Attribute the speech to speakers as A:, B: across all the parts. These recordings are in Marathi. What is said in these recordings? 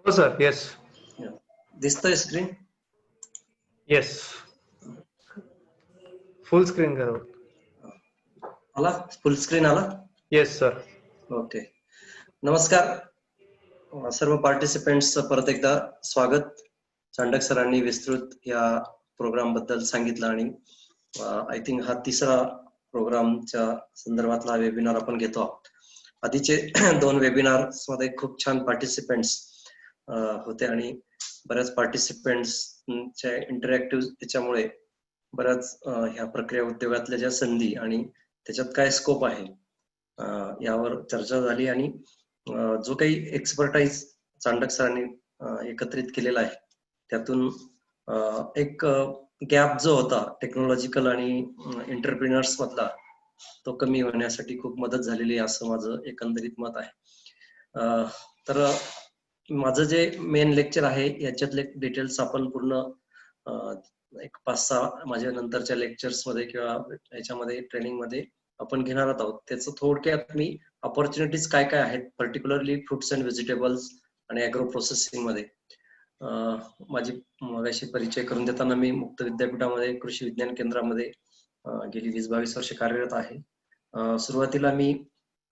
A: हो सर. येस.
B: दिसतोय स्क्रीन?
A: येस. फुल स्क्रीन करा.
B: आला? फुल स्क्रीन आला?
A: Yes sir.
B: ओके. नमस्कार सर्व पार्टिसिपेंट्सचं परत एकदा स्वागत. चांडक सरांनी विस्तृत या प्रोग्राम बद्दल सांगितलं आणि आय थिंक हा तिसरा प्रोग्रामच्या संदर्भातला वेबिनार आपण घेतो आहोत. आधीचे 2 वेबिनार्स मध्ये खूप छान पार्टिसिपेंट्स होते आणि बऱ्याच पार्टिसिपेंट्सच्या इंटरॅक्टिव्ह त्याच्यामुळे बऱ्याच ह्या प्रक्रिया उद्योगातल्या ज्या संधी आणि त्याच्यात काय स्कोप आहे यावर चर्चा झाली आणि जो काही एक्सपर्टाईज चांडक सरांनी एकत्रित केलेला आहे त्यातून एक गॅप जो होता टेक्नॉलॉजिकल आणि एंटरप्रिनर्स मधला तो कमी होण्यासाठी खूप मदत झालेली आहे असं माझं एकंदरीत मत आहे. तर माझं जे मेन लेक्चर आहे याच्यातले डिटेल्स आपण पूर्ण एक 5-6 माझ्या नंतरच्या लेक्चर्स मध्ये किंवा याच्यामध्ये ट्रेनिंग मध्ये आपण घेणार आहोत. त्याचं थोडक्यात मी ऑपॉर्च्युनिटीज काय काय आहेत पर्टिक्युलरली फ्रुट्स अँड व्हेजिटेबल्स आणि ॲग्रो प्रोसेसिंग मध्ये माझी मगाशी परिचय करून देताना मी मुक्त विद्यापीठामध्ये कृषी विज्ञान केंद्रामध्ये गेली 20-22 वर्ष कार्यरत आहे. सुरुवातीला मी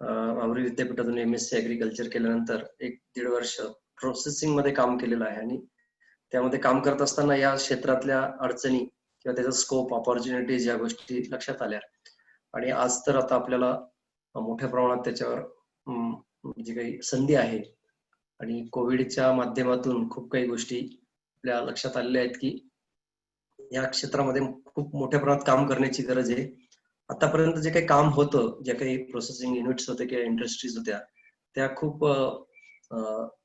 B: मावरी विद्यापीठातून MSc ॲग्रिकल्चर केल्यानंतर 1-1.5 वर्ष प्रोसेसिंग मध्ये काम केलेलं आहे आणि त्यामध्ये काम करत असताना या क्षेत्रातल्या अडचणी किंवा त्याचा स्कोप ऑपॉर्च्युनिटीज या गोष्टी लक्षात आल्या आणि आज तर आता आपल्याला मोठ्या प्रमाणात त्याच्यावर जी काही संधी आहे आणि कोविडच्या माध्यमातून खूप काही गोष्टी आपल्या लक्षात आलेल्या आहेत की या क्षेत्रामध्ये खूप मोठ्या प्रमाणात काम करण्याची गरज आहे. आतापर्यंत जे काही काम होतं, जे काही प्रोसेसिंग युनिट्स होते किंवा इंडस्ट्रीज होत्या त्या खूप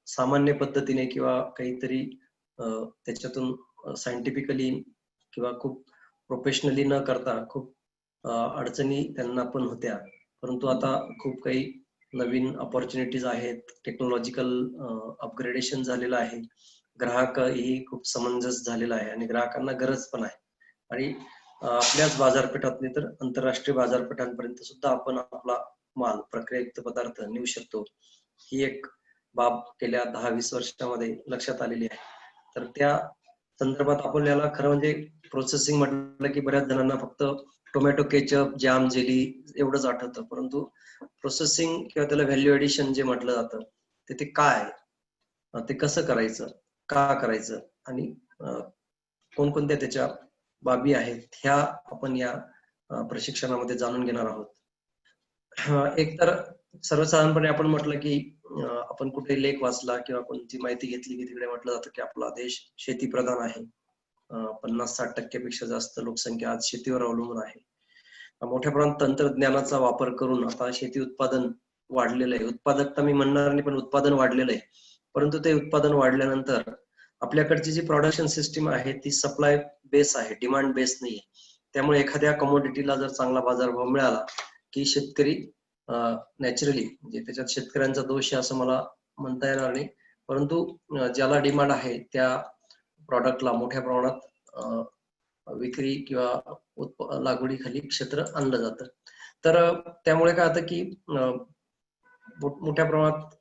B: सामान्य पद्धतीने किंवा काहीतरी त्याच्यातून सायंटिफिकली किंवा खूप प्रोफेशनली न करता खूप अडचणी त्यांना पण होत्या. परंतु आता खूप काही नवीन ऑपॉर्च्युनिटीज आहेत, टेक्नॉलॉजिकल अपग्रेडेशन झालेलं आहे, ग्राहकही खूप समंजस झालेला आहे आणि ग्राहकांना गरज पण आहे आणि आपल्याच बाजारपेठातले तर आंतरराष्ट्रीय बाजारपेठांपर्यंत सुद्धा आपण आपला माल प्रक्रियायुक्त पदार्थ नेऊ शकतो ही एक बाब गेल्या 10-20 वर्षामध्ये लक्षात आलेली आहे. तर त्या संदर्भात आपल्याला खरं म्हणजे प्रोसेसिंग म्हटलं की बऱ्याच जणांना फक्त टोमॅटो केचप जॅम जेली एवढंच आठवतं, परंतु प्रोसेसिंग किंवा त्याला व्हॅल्यू एडिशन जे म्हटलं जातं ते काय, ते कसं करायचं, का करायचं आणि कोणकोणत्या त्याच्या बाबी आहेत ह्या आपण या प्रशिक्षणामध्ये जाणून घेणार आहोत. एक तर सर्वसाधारणपणे आपण म्हटलं की आपण कुठे लेख वाचला किंवा कोणती माहिती घेतली की तिकडे म्हटलं जातं की आपला देश शेती प्रधान आहे. 50-60% पेक्षा जास्त लोकसंख्या आज शेतीवर अवलंबून आहे. मोठ्या प्रमाणात तंत्रज्ञानाचा वापर करून आता शेती उत्पादन वाढलेलं आहे. उत्पादकता मी म्हणणार नाही पण उत्पादन वाढलेलं आहे. परंतु ते उत्पादन वाढल्यानंतर आपल्याकडची जी प्रोडक्शन सिस्टीम आहे ती सप्लाय बेस आहे, डिमांड बेस नाहीये. त्यामुळे एखाद्या कमोडिटीला जर चांगला बाजारभाव मिळाला की शेतकरी नॅचरली म्हणजे त्याच्यात शेतकऱ्यांचा दोष आहे असं मला म्हणता येणार नाही, परंतु ज्याला डिमांड आहे त्या प्रॉडक्टला मोठ्या प्रमाणात विक्री किंवा लागवडीखाली क्षेत्र आणलं जातं. तर त्यामुळे काय होतं की मोठ्या प्रमाणात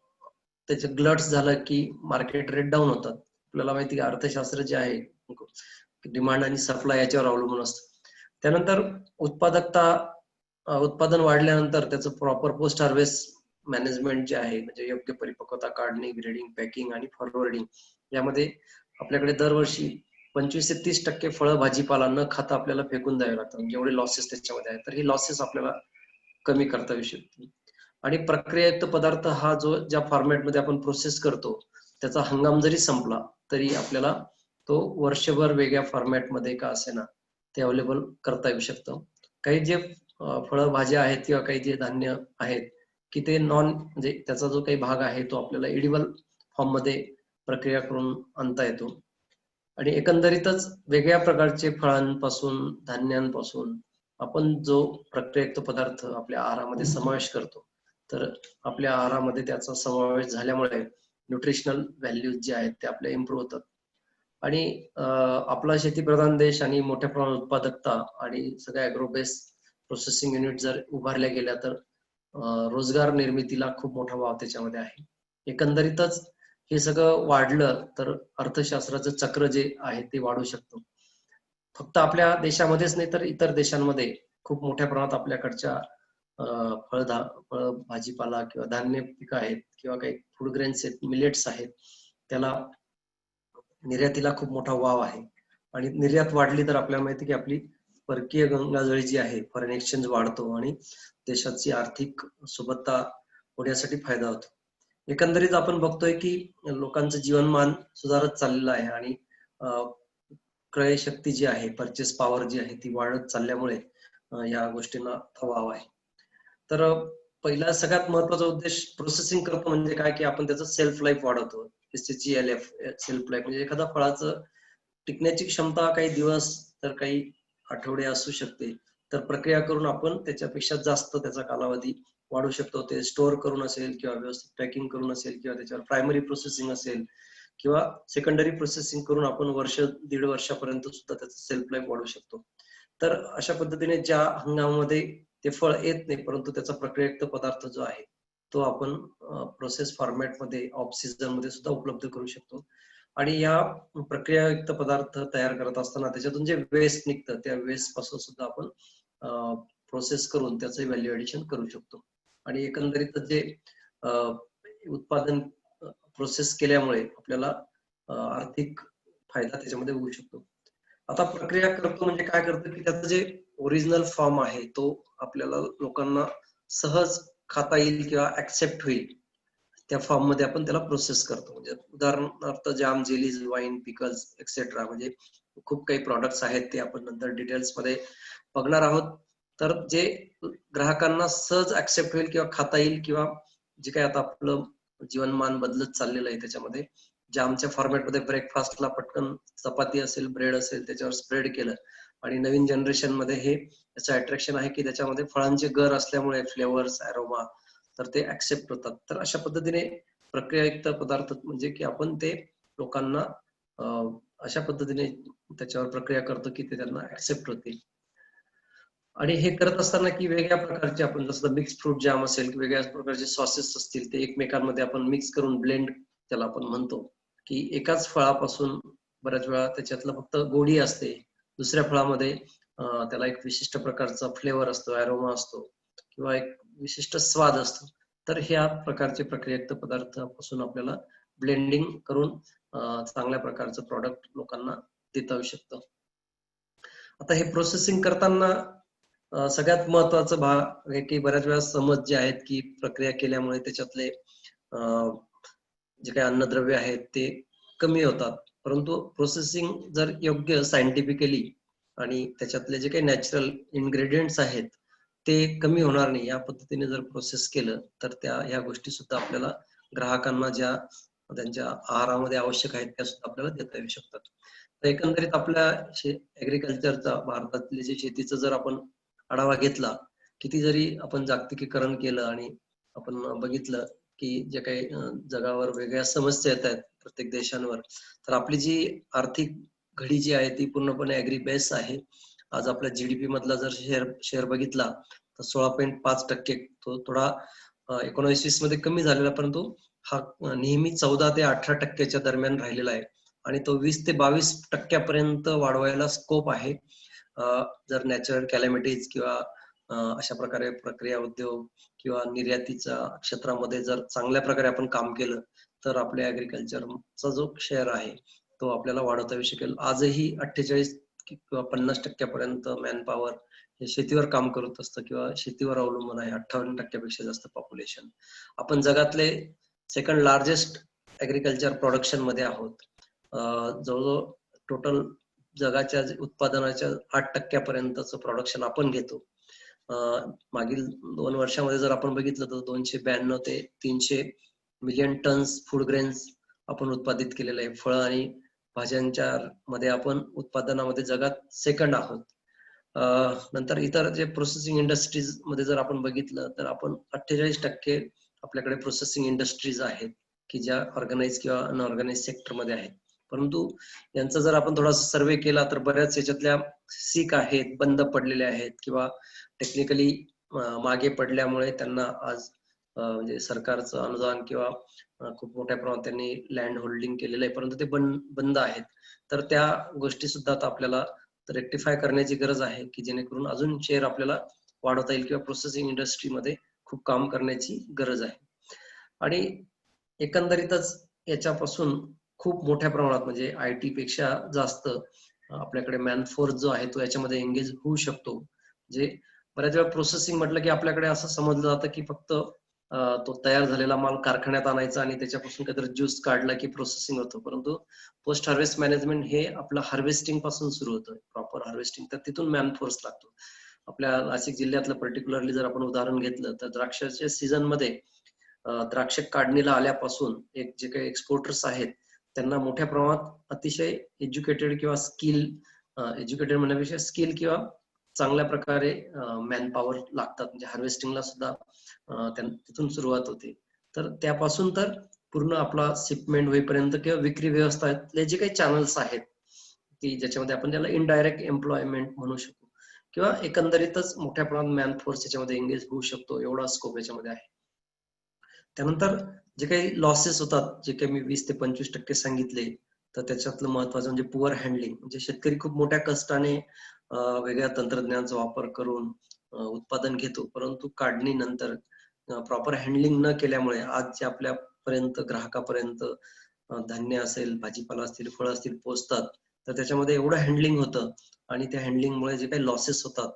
B: त्याचे ग्लट्स झालं की मार्केट रेट डाऊन होतात. आपल्याला माहिती आहे अर्थशास्त्र जे आहे डिमांड आणि सप्लाय याच्यावर अवलंबून असतं. त्यानंतर उत्पादन वाढल्यानंतर त्याचं प्रॉपर पोस्ट हार्वेस्ट मॅनेजमेंट जे आहे म्हणजे योग्य परिपक्वता काढणे, ग्रेडिंग, पॅकिंग आणि फॉरवर्डिंग यामध्ये आपल्याकडे दरवर्षी 25 ते 30% फळं भाजीपाला न खाता आपल्याला फेकून द्यावे लागतात. जेवढे लॉसेस त्याच्यामध्ये आहेत तर ही लॉसेस आपल्याला कमी करता येऊ शकते. आणि प्रक्रियायुक्त पदार्थ हा जो ज्या फॉर्मॅटमध्ये आपण प्रोसेस करतो त्याचा हंगाम जरी संपला तरी आपल्याला तो वर्षभर वेगळ्या फॉर्मॅटमध्ये का असेना ते अवेलेबल करता येऊ शकतं. काही जे फळं भाज्या आहेत किंवा काही जे धान्य आहेत की ते म्हणजे त्याचा जो काही भाग आहे तो आपल्याला एडिबल फॉर्म मध्ये प्रक्रिया करून आणता येतो आणि एकंदरीतच वेगळ्या प्रकारचे फळांपासून धान्यांपासून आपण जो प्रक्रियायुक्त पदार्थ आपल्या आहारामध्ये समावेश करतो तर आपल्या आहारामध्ये त्याचा समावेश झाल्यामुळे न्यूट्रिशनल व्हॅल्यूज जे आहेत ते आपल्या इम्प्रूव्ह होतात आणि आपला शेतीप्रधान देश आणि मोठ्या प्रमाणात उत्पादकता आणि सगळ्या ॲग्रोबेस प्रोसेसिंग युनिट जर उभारल्या गेल्या तर रोजगार निर्मितीला खूप मोठा वाव त्याच्यामध्ये आहे. एकंदरीतच हे सगळं वाढलं तर अर्थशास्त्राचं चक्र जे आहे ते वाढू शकतं. फक्त आपल्या देशामध्येच नाही तर इतर देशांमध्ये खूप मोठ्या प्रमाणात आपल्याकडच्या फळ भाजीपाला किंवा धान्य पिकं आहेत किंवा काही फूड ग्रेन्स आहेत, मिलेट्स आहेत, त्याला निर्यातीला खूप मोठा वाव आहे. आणि निर्यात वाढली तर आपल्याला माहिती की आपली परकीय गंगाजळी जी आहे, फॉरेन एक्सचेंज वाढतो आणि देशाची आर्थिक सुबत्ता होण्यासाठी फायदा होतो. एकंदरीत आपण बघतोय की लोकांचं जीवनमान सुधारत चाललेलं आहे आणि क्रय शक्ती जी आहे, परचेस पॉवर जी आहे ती वाढत चालल्यामुळे या गोष्टींना वाव आहे. तर पहिला सगळ्यात महत्वाचा उद्देश प्रोसेसिंग करतो म्हणजे काय की आपण त्याचं सेल्फ लाईफ वाढवतो. SHLF सेल्फ लाईफ म्हणजे एखाद्या फळाचं टिकण्याची क्षमता काही दिवस तर काही आठवडे असू शकते. तर प्रक्रिया करून आपण त्याच्यापेक्षा जास्त त्याचा कालावधी वाढू शकतो. ते स्टोअर करून असेल किंवा व्यवस्थित पॅकिंग करून असेल किंवा त्याच्यावर प्रायमरी प्रोसेसिंग असेल किंवा सेकंडरी प्रोसेसिंग करून आपण वर्ष दीड वर्षापर्यंत सुद्धा त्याचं सेल्फ लाईफ वाढवू शकतो. तर अशा पद्धतीने ज्या हंगामामध्ये ते फळ येत नाही परंतु त्याचा प्रक्रियायुक्त पदार्थ जो आहे तो आपण प्रोसेस फॉर्मॅटमध्ये ऑफ सीझन मध्ये सुद्धा उपलब्ध करू शकतो. आणि या प्रक्रियायुक्त पदार्थ तयार करत असताना त्याच्यातून जे वेस्ट निघतं त्या वेस्ट पासून सुद्धा आपण प्रोसेस करून त्याचं व्हॅल्यू ऍडिशन करू शकतो. आणि एकंदरीत जे उत्पादन प्रोसेस केल्यामुळे आपल्याला आर्थिक फायदा त्याच्यामध्ये होऊ शकतो. आता प्रक्रिया करतो म्हणजे काय करतो की त्याचं जे ओरिजिनल फॉर्म आहे तो आपल्याला लोकांना सहज खाता येईल किंवा ऍक्सेप्ट होईल त्या फॉर्म मध्ये आपण त्याला प्रोसेस करतो. म्हणजे उदाहरणार्थ jam, jellies, wine, pickles etcetera म्हणजे खूप काही प्रॉडक्ट्स आहेत ते आपण नंतर डिटेल्स मध्ये बघणार आहोत. तर जे ग्राहकांना सहज ऍक्सेप्ट होईल किंवा खाता येईल किंवा जे काही आता आपलं जीवनमान बदलत चाललेलं आहे त्याच्यामध्ये जामच्या फॉर्मॅटमध्ये ब्रेकफास्टला पटकन चपाती असेल, ब्रेड असेल त्याच्यावर स्प्रेड केलं आणि नवीन जनरेशन मध्ये हे त्याचं अट्रॅक्शन आहे की त्याच्यामध्ये फळांचे गर असल्यामुळे फ्लेवर्स, अरोमा तर ते ऍक्सेप्ट होतात. तर अशा पद्धतीने प्रक्रियायुक्त पदार्थ म्हणजे की आपण ते लोकांना अशा पद्धतीने त्याच्यावर प्रक्रिया करतो की ते त्यांना ऍक्सेप्ट होतील. आणि हे करत असताना की वेगळ्या प्रकारचे आपण जसं मिक्स फ्रूट जॅम असेल की वेगळ्या प्रकारचे सॉसेस असतील ते एकमेकांमध्ये आपण मिक्स करून ब्लेंड त्याला आपण म्हणतो की एकाच फळापासून बऱ्याच वेळा त्याच्यातलं फक्त गोडी असते, दुसऱ्या फळामध्ये त्याला एक विशिष्ट प्रकारचा फ्लेवर असतो, अरोमा असतो किंवा एक विशिष्ट स्वाद असतो. तर ह्या प्रकारचे प्रक्रियायुक्त पदार्थापासून आपल्याला ब्लेंडिंग करून चांगल्या प्रकारचं प्रॉडक्ट लोकांना देता येऊ शकतं. आता हे प्रोसेसिंग करताना सगळ्यात महत्वाचं भाग आहे की बऱ्याच वेळा समज जे आहेत की प्रक्रिया केल्यामुळे त्याच्यातले जे काही अन्नद्रव्य आहेत ते कमी होतात. परंतु प्रोसेसिंग जर योग्य सायंटिफिकली आणि त्याच्यातले जे काही नॅचरल इन्ग्रेडियंट्स आहेत ते कमी होणार नाही या पद्धतीने जर प्रोसेस केलं तर ह्या गोष्टी सुद्धा आपल्याला ग्राहकांना ज्या त्यांच्या आहारामध्ये आवश्यक आहेत त्या सुद्धा आपल्याला देता येऊ शकतात. तर एकंदरीत आपल्या ऍग्रिकल्चरचा भारतातले जे शेतीचं जर आपण आढावा घेतला, किती जरी आपण जागतिकीकरण केलं आणि आपण बघितलं की जे काही जगावर वेगळ्या समस्या येत आहेत प्रत्येक देशांवर, तर आपली जी आर्थिक घडी जी आहे ती पूर्णपणे ॲग्री बेस आहे. आज आपल्या जीडीपी मधला जर शेअर बघितला तर 16.5% तो थोडा 19-20 मध्ये कमी झालेला परंतु हा नेहमी 14 ते 18% दरम्यान राहिलेला आहे आणि तो 20 ते 22% वाढवायला स्कोप आहे. जर नॅचरल कॅलॅमिटीज किंवा अशा प्रकारे प्रक्रिया उद्योग किंवा निर्यातीच्या क्षेत्रामध्ये जर चांगल्या प्रकारे आपण काम केलं तर आपल्या ऍग्रिकल्चरचा जो शेअर आहे तो आपल्याला वाढवता येऊ शकेल. आजही 48 किंवा 50% मॅन पॉवर हे शेतीवर काम करत असतं किंवा शेतीवर अवलंबून आहे. 58% जास्त पॉप्युलेशन. आपण जगातले सेकंड लार्जेस्ट ऍग्रिकल्चर प्रोडक्शन मध्ये आहोत. जवळजवळ टोटल जगाच्या उत्पादनाच्या 8% प्रोडक्शन आपण घेतो. मागील 2 वर्षामध्ये जर आपण बघितलं तर 292 ते 300 मिलियन टन्स फूड ग्रेन्स आपण उत्पादित केलेलं आहे. फळं आणि भाज्यांच्या मध्ये आपण उत्पादनामध्ये जगात सेकंड आहोत. नंतर इतर जे प्रोसेसिंग इंडस्ट्रीज मध्ये जर आपण बघितलं तर आपण 48% आपल्याकडे प्रोसेसिंग इंडस्ट्रीज आहेत की ज्या ऑर्गनाइज किंवा अनऑर्गनाइज सेक्टर मध्ये आहेत. परंतु यांचा जर आपण थोडासा सर्वे केला तर बऱ्याच याच्यातल्या सीक आहेत, बंद पडलेल्या आहेत किंवा टेक्निकली मागे पडल्यामुळे त्यांना आज म्हणजे सरकारचं अनुदान किंवा खूप मोठ्या प्रमाणात त्यांनी लँड होल्डिंग केलेलं आहे, परंतु ते बंद आहेत. तर त्या गोष्टी सुद्धा आता आपल्याला रेक्टिफाय करण्याची गरज आहे, की जेणेकरून अजून शेअर आपल्याला वाढवता येईल किंवा प्रोसेसिंग इंडस्ट्रीमध्ये खूप काम करण्याची गरज आहे. आणि एकंदरीतच याच्यापासून खूप मोठ्या प्रमाणात म्हणजे IT पेक्षा जास्त आपल्याकडे मॅनफोर्स जो आहे तो याच्यामध्ये एंगेज होऊ शकतो. जे बऱ्याच वेळा प्रोसेसिंग म्हटलं की आपल्याकडे असं समजलं जातं की फक्त तो तयार झालेला माल कारखान्यात आणायचा आणि त्याच्यापासून काहीतरी ज्यूस काढला की प्रोसेसिंग होतं. परंतु पोस्ट हार्वेस्ट मॅनेजमेंट हे आपलं हार्वेस्टिंग पासून सुरू होतं, प्रॉपर हार्वेस्टिंग. तर तिथून मॅनफोर्स लागतो. आपल्या नाशिक जिल्ह्यातलं पर्टिक्युलरली जर आपण उदाहरण घेतलं तर द्राक्षाच्या सीझन मध्ये द्राक्ष काढणीला आल्यापासून जे काही एक्सपोर्टर्स आहेत त्यांना मोठ्या प्रमाणात अतिशय एज्युकेटेड किंवा एज्युकेटेड म्हणण्यापेक्षा स्किल किंवा चांगल्या प्रकारे मॅन पॉवर लागतात. म्हणजे हार्वेस्टिंगला सुद्धा तिथून सुरुवात होते. तर त्यापासून तर पूर्ण आपला शिपमेंट होईपर्यंत किंवा विक्री व्यवस्थातले जे काही चॅनल्स आहेत की ज्याच्यामध्ये आपण त्याला इनडायरेक्ट एम्प्लॉयमेंट म्हणू शकतो किंवा एकंदरीतच मोठ्या प्रमाणात मॅनफोर्स याच्यामध्ये एंगेज होऊ शकतो, एवढा स्कोप याच्यामध्ये आहे. त्यानंतर जे काही लॉसेस होतात, जे काही मी 20 ते 25% सांगितले, तर त्याच्यातलं महत्वाचं म्हणजे पुअर हँडलिंग. म्हणजे शेतकरी खूप मोठ्या कष्टाने वेगळ्या तंत्रज्ञानाचा वापर करून उत्पादन घेतो, परंतु काढणीनंतर प्रॉपर हँडलिंग न केल्यामुळे आज जे आपल्यापर्यंत ग्राहकापर्यंत धान्य असेल, भाजीपाला असतील, फळं असतील पोहोचतात, तर त्याच्यामध्ये एवढं हँडलिंग होतं आणि त्या हँडलिंगमुळे जे काही लॉसेस होतात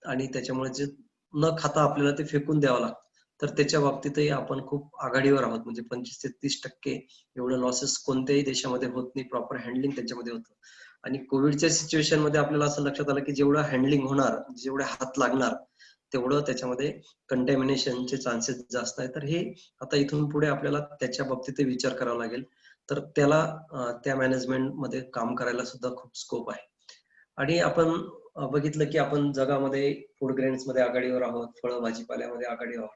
B: आणि त्याच्यामुळे जे न खाता आपल्याला ते फेकून द्यावं लागतं. तर त्याच्या बाबतीतही आपण खूप आघाडीवर आहोत. म्हणजे 25 ते 30% एवढं लॉसेस कोणत्याही देशामध्ये होत नाही, प्रॉपर हँडलिंग त्यांच्यामध्ये होतं. आणि कोविडच्या सिच्युएशन मध्ये आपल्याला असं लक्षात आलं की जेवढं हँडलिंग होणार, जेवढे हात लागणार, तेवढं त्याच्यामध्ये कंटॅमिनेशनचे चान्सेस जास्त आहे. तर हे आता इथून पुढे आपल्याला त्याच्या बाबतीत विचार करावा लागेल. तर त्याला त्या मॅनेजमेंट मध्ये काम करायला सुद्धा खूप स्कोप आहे. आणि आपण बघितलं की आपण जगामध्ये फूड ग्रेन्स मध्ये आघाडीवर आहोत, फळं भाजीपाल्यामध्ये आघाडीवर आहोत.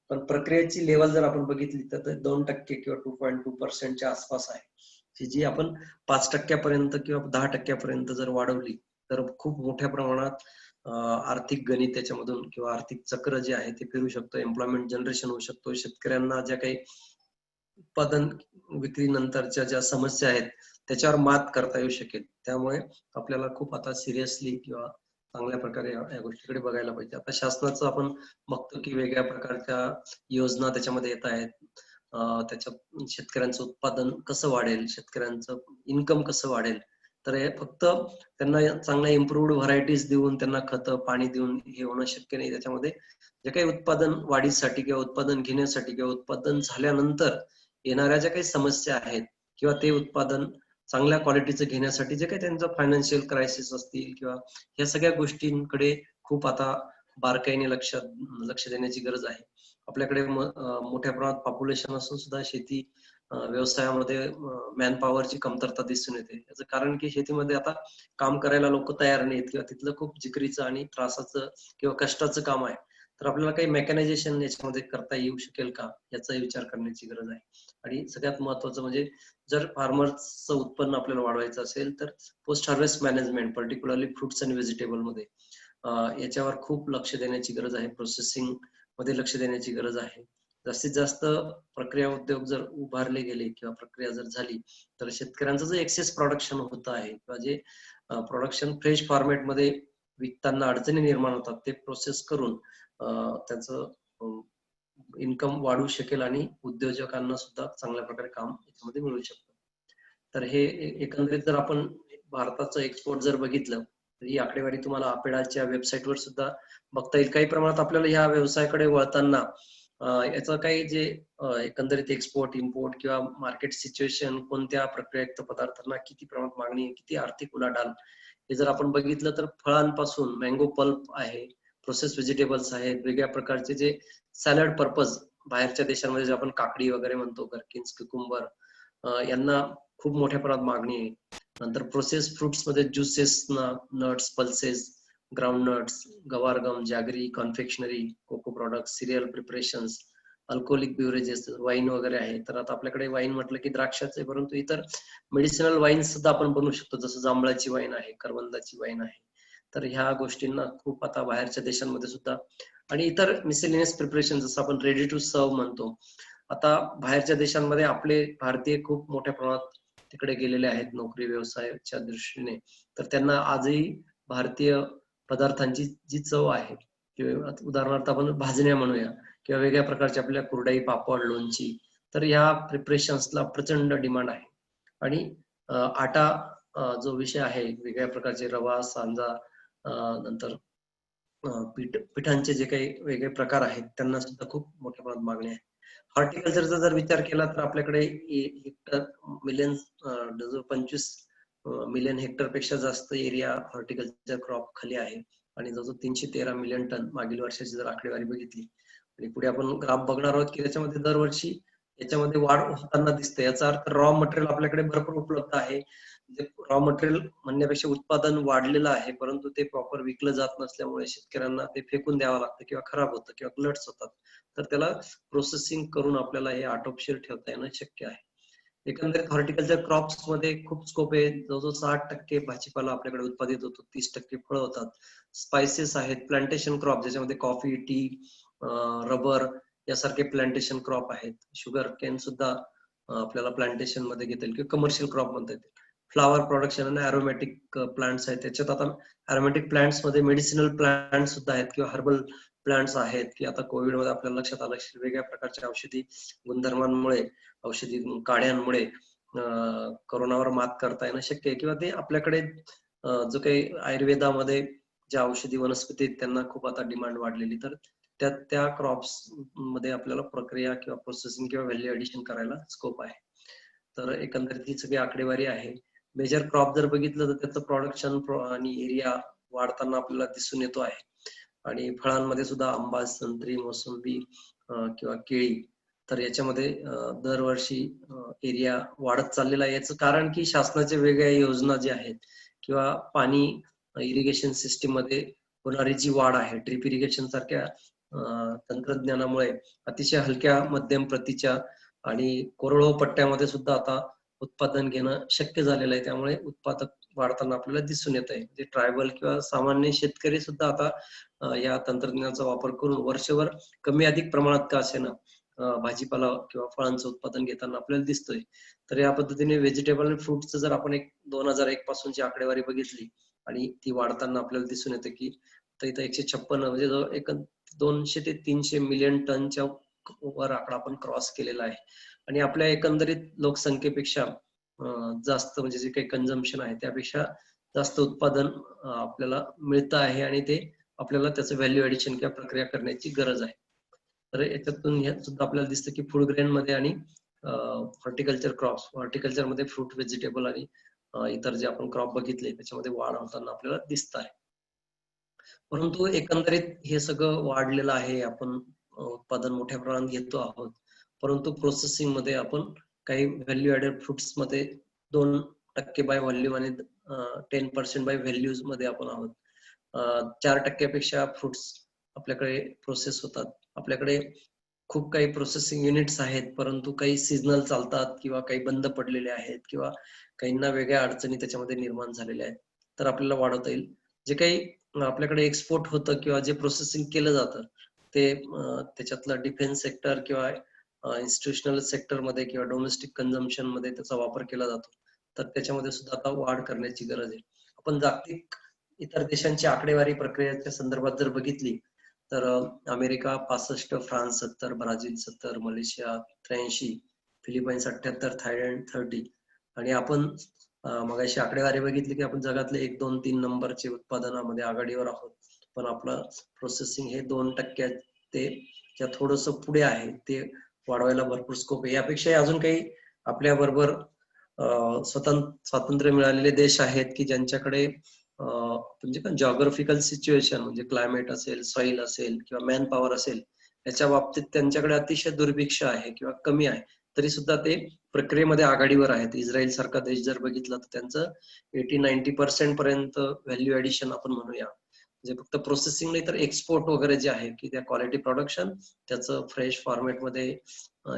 B: पण प्रक्रियेची लेवल जर आपण बघितली तर 2% किंवा 2.2% आसपास आहे. जी आपण 5% किंवा 10% जर वाढवली तर खूप मोठ्या प्रमाणात आर्थिक गणित त्याच्यामधून किंवा आर्थिक चक्र जे आहे ते फिरू शकतो, एम्प्लॉयमेंट जनरेशन होऊ शकतो. शेतकऱ्यांना ज्या काही उत्पादन विक्री नंतरच्या ज्या समस्या आहेत त्याच्यावर मात करता येऊ शकेल. त्यामुळे आपल्याला खूप आता सिरियसली किंवा चांगल्या प्रकारे या गोष्टीकडे बघायला पाहिजे. आता शासनाचं आपण बघतो की वेगळ्या प्रकारच्या योजना त्याच्यामध्ये येत आहेत. त्याच्यात शेतकऱ्यांचं उत्पादन कसं वाढेल, शेतकऱ्यांचं इन्कम कसं वाढेल. तर हे फक्त त्यांना चांगल्या इम्प्रूव्ड व्हरायटीज देऊन, त्यांना खतं पाणी देऊन हे होणं शक्य नाही. त्याच्यामध्ये जे काही उत्पादन वाढीसाठी किंवा उत्पादन घेण्यासाठी किंवा उत्पादन झाल्यानंतर येणाऱ्या ज्या काही समस्या आहेत किंवा ते उत्पादन चांगल्या क्वालिटीचं घेण्यासाठी जे काही त्यांचं फायनान्शियल क्रायसिस असतील किंवा या सगळ्या गोष्टींकडे खूप आता बारकाईने लक्ष देण्याची गरज आहे. आपल्याकडे मोठ्या प्रमाणात पॉप्युलेशन असून सुद्धा शेती व्यवसायामध्ये मॅन पॉवरची कमतरता दिसून येते. याचं कारण की शेतीमध्ये आता काम करायला लोक तयार नाहीत किंवा तिथलं खूप जिकरीचं आणि त्रासाचं किंवा कष्टाचं काम आहे. तर आपल्याला काही मेकॅनायझेशन याच्यामध्ये करता येऊ शकेल का, याचाही विचार करण्याची गरज आहे. आणि सगळ्यात महत्वाचं म्हणजे जर फार्मर्सचं उत्पन्न आपल्याला वाढवायचं असेल तर post harvest management particularly fruits आणि व्हेजिटेबल मध्ये याच्यावर खूप लक्ष देण्याची गरज आहे. प्रोसेसिंग मध्ये लक्ष देण्याची गरज आहे. जास्तीत जास्त प्रक्रिया उद्योग जर उभारले गेले किंवा प्रक्रिया जर झाली तर शेतकऱ्यांचं जे एक्सेस प्रोडक्शन होत आहे किंवा जे प्रोडक्शन फ्रेश फॉर्मॅटमध्ये विकताना अडचणी निर्माण होतात ते प्रोसेस करून त्याचं इन्कम वाढू शकेल आणि उद्योजकांना सुद्धा चांगल्या प्रकारे काम याच्यामध्ये मिळू शकतं. तर हे एकंदरीत जर आपण भारताचं एक्सपोर्ट जर बघितलं तर ही आकडेवारी तुम्हाला आपेडाच्या वेबसाईटवर सुद्धा बघता येईल. काही प्रमाणात आपल्याला ह्या व्यवसायाकडे वळताना याचं काही जे एकंदरीत एक्सपोर्ट इम्पोर्ट किंवा मार्केट सिच्युएशन, कोणत्या प्रक्रियायुक्त पदार्थांना किती प्रमाणात मागणी, किती आर्थिक उलाढाल, हे जर आपण बघितलं तर फळांपासून मँगो पल्प आहे, प्रोसेस व्हेजिटेबल्स आहेत, वेगळ्या प्रकारचे जे सॅलड पर्पज बाहेरच्या देशांमध्ये जे आपण काकडी वगैरे म्हणतो, गरकिन्स, कुकुंबर, यांना खूप मोठ्या प्रमाणात मागणी आहे. नंतर प्रोसेस फ्रुट्स मध्ये juices, nuts, pulses, ground nuts, guar gum, jaggery, confectionery, cocoa product, cereal preparations, alcoholic beverages, wine वगैरे आहे. तर आता आपल्याकडे वाईन म्हटलं की द्राक्षाचे, परंतु इतर मेडिसिनल वाईन सुद्धा आपण बनवू शकतो. जसं जांभळाची वाईन आहे, करवंदाची वाईन आहे. तर ह्या गोष्टींना खूप आता बाहेरच्या देशांमध्ये सुद्धा आणि इतर मिसेलिनियस प्रिपरेशन जसं आपण रेडी टू सर्व म्हणतो, आता बाहेरच्या देशांमध्ये आपले भारतीय खूप मोठ्या प्रमाणात तिकडे गेलेले आहेत नोकरी व्यवसायाच्या दृष्टीने. तर त्यांना आजही भारतीय पदार्थांची जी चव आहे किंवा उदाहरणार्थ आपण भाजण्या म्हणूया किंवा वेगळ्या प्रकारच्या आपल्या कुरडई, पापड, लोणची, तर ह्या प्रिपरेशन्सला प्रचंड डिमांड आहे. आणि आटा जो विषय आहे, वेगळ्या प्रकारचे रवा, सांजा, नंतर पिठांचे जे काही वेगळे प्रकार आहेत त्यांना सुद्धा खूप मोठ्या प्रमाणात मागणी आहे. हॉर्टिकल्चरचा जर विचार केला तर आपल्याकडे हेक्टर मिलियन 25 मिलियन हेक्टर पेक्षा जास्त एरिया हॉर्टिकल्चर क्रॉप खाली आहे आणि जवळजवळ 313 मिलियन टन मागील वर्षाची जर आकडेवारी बघितली आणि पुढे आपण ग्राफ बघणार आहोत की त्याच्यामध्ये दरवर्षी याच्यामध्ये वाढ होताना दिसते. याचा अर्थ रॉ मटेरियल आपल्याकडे भरपूर उपलब्ध आहे. रॉ मटेरियल म्हणण्यापेक्षा उत्पादन वाढलेलं आहे, परंतु ते प्रॉपर विकलं जात नसल्यामुळे शेतकऱ्यांना ते फेकून द्यावं लागतं किंवा खराब होतं किंवा ग्लट्स होतात. तर त्याला प्रोसेसिंग करून आपल्याला हे आटोपशीर ठेवता येणं शक्य आहे. एकंदरीत हॉर्टिकल्चर क्रॉप्स मध्ये खूप स्कोप आहे. जवळजवळ 60% भाजीपाला आपल्याकडे उत्पादित होतो, 30% फळं होतात, स्पायसेस आहेत, प्लांटेशन क्रॉप ज्याच्यामध्ये कॉफी, टी, रबर यासारखे प्लांटेशन क्रॉप आहेत. शुगर केन सुद्धा आपल्याला प्लांटेशन मध्ये घेता येईल किंवा कमर्शियल क्रॉप म्हणता येतील. फ्लावर प्रोडक्शन आणि अरोमॅटिक प्लांट्स आहेत. त्याच्यात आता अरोमॅटिक प्लांट्स मध्ये मेडिसिनल प्लांट्स सुद्धा आहेत किंवा हर्बल प्लांट्स आहेत की आता कोविड मध्ये आपल्याला लक्षात आलं वेगवेगळ्या प्रकारच्या औषधी गुणधर्मांमुळे, औषधी काढ्यांमुळे कोरोनावर मात करता येणं शक्य आहे किंवा ते आपल्याकडे जो काही आयुर्वेदामध्ये ज्या औषधी वनस्पती आहेत त्यांना खूप आता डिमांड वाढलेली, तर त्या क्रॉप्स मध्ये आपल्याला प्रक्रिया किंवा प्रोसेसिंग किंवा व्हॅल्यू ऍडिशन करायला स्कोप आहे. तर एकंदरीत ही सगळी आकडेवारी आहे. मेजर क्रॉप जर बघितलं तर त्याचं प्रोडक्शन आणि एरिया वाढताना आपल्याला दिसून येतो आहे. आणि फळांमध्ये सुद्धा आंबा, संत्री, मोसंबी किंवा केळी, तर याच्यामध्ये दरवर्षी एरिया वाढत चाललेला आहे. याचं कारण की शासनाच्या वेगळ्या योजना ज्या आहेत किंवा पाणी इरिगेशन सिस्टीम मध्ये होणारी जी वाढ आहे, ड्रीप इरिगेशन सारख्या तंत्रज्ञानामुळे अतिशय हलक्या मध्यम प्रतीच्या आणि कोरडवाहू पट्ट्यामध्ये सुद्धा आता उत्पादन घेणं शक्य झालेलं आहे. त्यामुळे उत्पादक वाढताना आपल्याला दिसून येत आहे. म्हणजे ट्रायबल किंवा सामान्य शेतकरी सुद्धा आता या तंत्रज्ञानाचा वापर करून वर्षभर कमी अधिक प्रमाणात का असेना भाजीपाला किंवा फळांचं उत्पादन घेताना आपल्याला दिसतोय. तर या पद्धतीने व्हेजिटेबल आणि फ्रुट्सचं जर आपण 2001 पासूनची आकडेवारी बघितली आणि ती वाढताना आपल्याला दिसून येते की इथं 156 म्हणजे जवळ 200 ते 300 मिलियन टनच्या वर आकडा आपण क्रॉस केलेला आहे. आणि आपल्या एकंदरीत लोकसंख्येपेक्षा जास्त म्हणजे जे काही कन्झम्पशन आहे त्यापेक्षा जास्त उत्पादन आपल्याला मिळतं आहे आणि ते आपल्याला त्याचं व्हॅल्यू ऍडिशन किंवा प्रक्रिया करण्याची गरज आहे. तर याच्यातून हे सुद्धा आपल्याला दिसतं की फूड ग्रेन मध्ये आणि हॉर्टिकल्चर क्रॉप्स, हॉर्टिकल्चर मध्ये फ्रूट, व्हेजिटेबल आणि इतर जे आपण क्रॉप बघितले त्याच्यामध्ये वाढ होताना आपल्याला दिसत आहे. परंतु एकंदरीत हे सगळं वाढलेलं आहे, आपण उत्पादन मोठ्या प्रमाणात घेतो आहोत, परंतु प्रोसेसिंग मध्ये आपण काही व्हॅल्यू ऍडेड फ्रुट्स मध्ये 2% बाय व्हॉल्यूम आणि 10% बाय व्हॅल्यूज मध्ये आपण आहोत. 4% पेक्षा फ्रुट्स आपल्याकडे प्रोसेस होतात. आपल्याकडे खूप काही प्रोसेसिंग युनिट्स आहेत, परंतु काही सीजनल चालतात किंवा काही बंद पडलेले आहेत किंवा काहींना वेगळ्या अडचणी त्याच्यामध्ये निर्माण झालेल्या आहेत. तर आपल्याला वाढवता येईल. जे काही आपल्याकडे एक्सपोर्ट होतं किंवा जे प्रोसेसिंग केलं जातं ते त्याच्यातलं डिफेन्स सेक्टर किंवा इन्स्टिट्यूशनल सेक्टर मध्ये किंवा डोमेस्टिक कन्झम्पशन मध्ये त्याचा वापर केला जातो. तर त्याच्यामध्ये सुद्धा आता वाढ करण्याची गरज आहे. आपण जागतिक इतर देशांची आकडेवारी प्रक्रियेच्या संदर्भात जर बघितली तर America 65, France 70, Brazil 70, Malaysia 83, Philippines 78, Thailand 30 आणि आपण मगाशी आकडेवारी बघितली की आपण जगातले 1, 2, 3 नंबरचे उत्पादनामध्ये आघाडीवर आहोत. पण आपलं प्रोसेसिंग हे 2% ते थोडस पुढे आहे. ते वाढवायला भरपूर स्कोप आहे. यापेक्षा अजून काही आपल्या बरोबर स्वातंत्र्य मिळालेले देश आहेत की ज्यांच्याकडे म्हणजे जॉग्राफिकल सिच्युएशन म्हणजे क्लायमेट असेल, सॉइल असेल किंवा मॅन पॉवर असेल, याच्या बाबतीत त्यांच्याकडे अतिशय दुर्भिक्ष आहे किंवा कमी आहे, तरी सुद्धा ते प्रक्रियेमध्ये आघाडीवर आहेत. इस्रायल सारखा देश जर बघितला तर त्यांचं 80-90% पर्यंत व्हॅल्यू ऍडिशन आपण म्हणूया, म्हणजे फक्त प्रोसेसिंग नाही तर एक्सपोर्ट वगैरे जे आहे की त्या क्वालिटी प्रोडक्शन त्याचं फ्रेश फॉर्मॅट मध्ये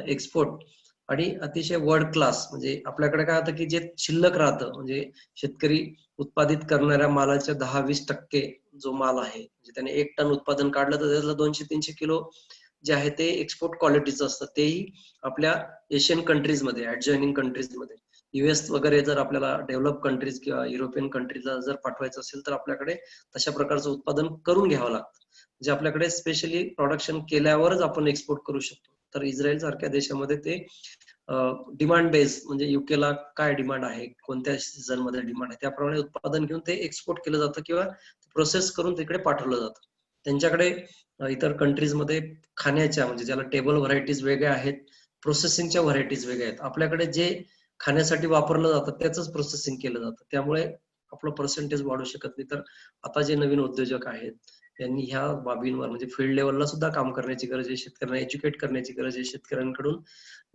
B: एक्सपोर्ट आणि अतिशय वर्ल्ड क्लास. म्हणजे आपल्याकडे काय होतं की जे शिल्लक राहतं, म्हणजे शेतकरी उत्पादित करणाऱ्या मालाच्या 10-20% जो माल आहे, म्हणजे त्याने 1 टन उत्पादन काढलं तर त्यातलं 200-300 किलो जे आहे ते एक्सपोर्ट क्वालिटीचं असतं. तेही आपल्या एशियन कंट्रीजमध्ये, ऍडजॉइनिंग कंट्रीजमध्ये, US वगैरे जर आपल्याला डेव्हलप कंट्रीज किंवा युरोपियन कंट्रीजला जर पाठवायचं असेल तर आपल्याकडे तशा प्रकारचं उत्पादन करून घ्यावं लागतं. म्हणजे आपल्याकडे स्पेशली प्रोडक्शन केल्यावरच आपण एक्सपोर्ट करू शकतो. तर इस्रायल सारख्या देशामध्ये ते डिमांड बेस, म्हणजे युकेला काय डिमांड आहे, कोणत्या सीझन मध्ये डिमांड आहे, त्याप्रमाणे उत्पादन घेऊन ते एक्सपोर्ट केलं जातं किंवा प्रोसेस करून तिकडे पाठवलं जातं. त्यांच्याकडे इतर कंट्रीज मध्ये खाण्याच्या, म्हणजे ज्याला टेबल व्हरायटीज वेगळ्या आहेत, प्रोसेसिंगच्या व्हरायटीज वेगळ्या आहेत. आपल्याकडे जे खाण्यासाठी वापरलं जातं त्याच प्रोसेसिंग केलं जातं, त्यामुळे आपलं पर्सेंटेज वाढू शकत नाही. तर आता जे नवीन उद्योजक आहेत त्यांनी ह्या बाबींवर, म्हणजे फील्ड लेवलला सुद्धा काम करण्याची गरज आहे, शेतकऱ्यांना एज्युकेट करण्याची गरज आहे, शेतकऱ्यांकडून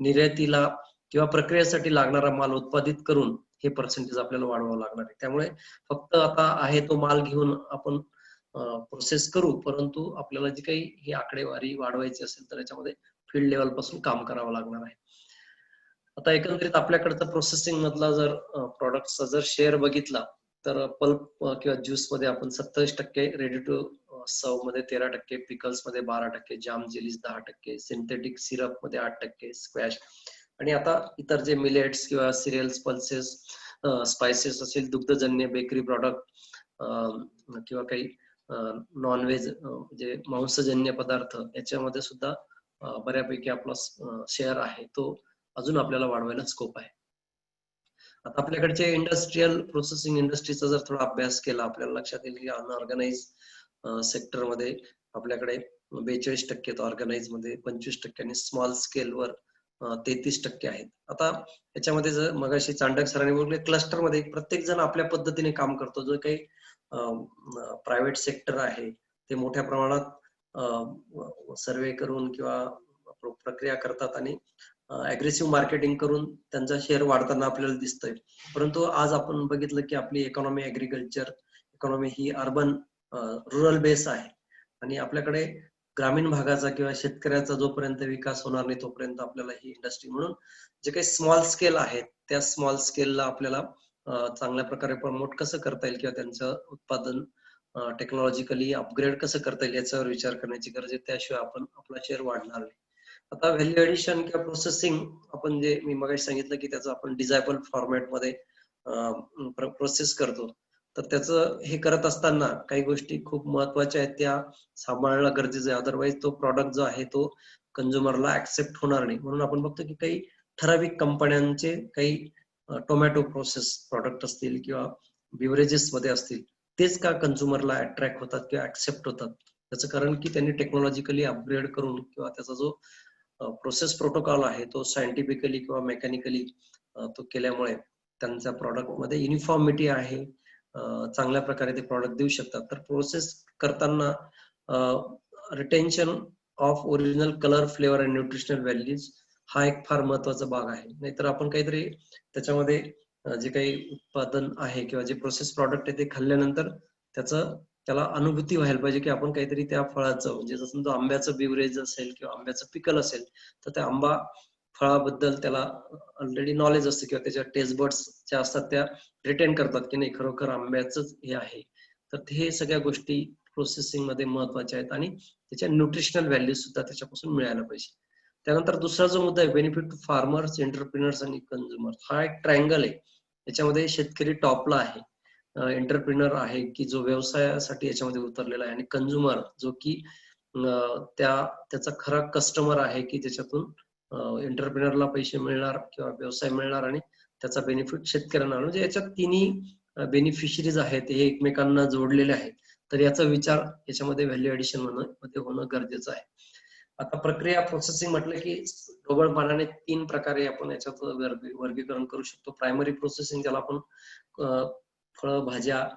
B: निर्यातीला किंवा प्रक्रियेसाठी लागणारा माल उत्पादित करून हे पर्सेंटेज आपल्याला वाढवावं लागणार आहे. त्यामुळे फक्त आता आहे तो माल घेऊन आपण प्रोसेस करू, परंतु आपल्याला जी काही ही आकडेवारी वाढवायची असेल तर याच्यामध्ये फील्ड लेवल पासून काम करावं लागणार आहे. आता एकंदरीत आपल्याकडचा प्रोसेसिंग मधला जर प्रॉडक्टचा जर शेअर बघितला तर पल्प किंवा ज्यूस मध्ये आपण 27%, रेडी टू सर्व मध्ये 13%, पिकल्स मध्ये 12%, जाम जेलीज 10%, सिंथेटिक सिरप मध्ये 8%, स्क्वॅश, आणि आता इतर जे मिलेट्स किंवा सिरियल्स, पल्सेस, स्पायसेस असेल, दुग्धजन्य बेकरी प्रॉडक्ट किंवा काही नॉनव्हेज म्हणजे मांसजन्य पदार्थ, याच्यामध्ये सुद्धा बऱ्यापैकी आपला शेअर आहे तो अजून आपल्याला वाढवायला स्कोप आहे. आता आपल्याकडचे इंडस्ट्रीयल प्रोसेसिंग इंडस्ट्रीचा जर थोडा अभ्यास केला, आपल्याला लक्षात येईल की अनऑर्गनाइज सेक्टरमध्ये आपल्याकडे 42% ऑर्गनाइज मध्ये, 25% आणि स्मॉल स्केलवर 33% आहेत. आता याच्यामध्ये जर मगाशी चांडक सरांनी बोलले, क्लस्टरमध्ये प्रत्येक जण आपल्या पद्धतीने काम करतो. जो काही प्रायव्हेट सेक्टर आहे ते मोठ्या प्रमाणात सर्वे करून किंवा प्रक्रिया करतात आणि अग्रेसिव्ह मार्केटिंग करून त्यांचा शेअर वाढताना आपल्याला दिसतंय. परंतु आज आपण बघितलं की आपली इकॉनॉमी, ऍग्रिकल्चर इकॉनॉमी ही अर्बन रुरल बेस आहे आणि आपल्याकडे ग्रामीण भागाचा किंवा शेतकऱ्याचा जोपर्यंत विकास होणार नाही तोपर्यंत आपल्याला ही इंडस्ट्री, म्हणून जे काही स्मॉल स्केल आहेत त्या स्मॉल स्केलला आपल्याला चांगल्या प्रकारे प्रमोट कसं करता येईल किंवा त्यांचं उत्पादन टेक्नॉलॉजिकली अपग्रेड कसं करता येईल याच्यावर विचार करण्याची गरज आहे. त्याशिवाय आपण आपला शेअर वाढणार नाही. आता व्हॅल्यू एडिशन किंवा प्रोसेसिंग, आपण जे मी मगाशी सांगितलं की त्याचं आपण डिझायबल फॉर्मॅटमध्ये प्रोसेस करतो, तर त्याचं हे करत असताना काही गोष्टी खूप महत्वाच्या आहेत, त्या सांभाळणं गरजेचं आहे. अदरवाईज तो प्रॉडक्ट जो आहे तो कंझ्युमरला ऍक्सेप्ट होणार नाही. म्हणून आपण बघतो की काही ठराविक कंपन्यांचे काही टोमॅटो प्रोसेस प्रॉडक्ट असतील किंवा बिव्हरेजेस मध्ये असतील, तेच का कंझ्युमरला अट्रॅक्ट होतात किंवा ऍक्सेप्ट होतात. त्याचं कारण की त्यांनी टेक्नॉलॉजिकली अपग्रेड करून किंवा त्याचा जो प्रोसेस प्रोटोकॉल आहे तो सायंटिफिकली किंवा मेकॅनिकली तो केल्यामुळे त्यांच्या प्रॉडक्ट मध्ये युनिफॉर्मिटी आहे, चांगल्या प्रकारे ते प्रॉडक्ट देऊ शकतात. तर प्रोसेस करताना retention of original colour, flavour and nutritional values हा एक फार महत्वाचा भाग आहे. नाहीतर आपण काहीतरी त्याच्यामध्ये जे काही उत्पादन आहे किंवा जे प्रोसेस प्रॉडक्ट आहे ते खाल्ल्यानंतर त्याला अनुभूती व्हायला पाहिजे की आपण काहीतरी त्या फळाचं, म्हणजे जसं समजा आंब्याचं बिवरेज असेल किंवा आंब्याचं पिकल असेल तर त्या आंबा फळाबद्दल त्याला ऑलरेडी नॉलेज असतं किंवा त्याच्या टेस्ट बर्ड्स ज्या असतात त्या रिटेन करतात की नाही खरोखर आंब्याचंच हे आहे. तर हे सगळ्या गोष्टी प्रोसेसिंग मध्ये महत्वाच्या आहेत आणि त्याच्या न्यूट्रिशनल व्हॅल्यू सुद्धा त्याच्यापासून मिळायला पाहिजे. त्यानंतर दुसरा जो मुद्दा आहे बेनिफिट टू फार्मर्स, एंटरप्रिनर्स आणि कंझ्युमर, हा एक ट्रायंगल आहे. याच्यामध्ये शेतकरी टॉपला आहे, एंटरप्रिनर आहे की जो व्यवसायासाठी याच्यामध्ये उतरलेला आहे, आणि कंझ्युमर जो की त्याचा खरा कस्टमर आहे की ज्याच्यातून एंटरप्रिनरला पैसे मिळणार किंवा व्यवसाय मिळणार आणि त्याचा बेनिफिट शेतकऱ्यांना. म्हणजे याच्यात तिन्ही बेनिफिशरीज आहेत, हे एकमेकांना जोडलेले आहेत. तर याचा विचार याच्यामध्ये व्हॅल्यू ऍडिशन मध्ये होणं गरजेचं आहे. आता प्रक्रिया प्रोसेसिंग म्हटलं की ढोबळमानाने 3 प्रकारे आपण याच्यात वर्गीकरण करू शकतो. प्रायमरी प्रोसेसिंग, ज्याला आपण फळं, भाज्या,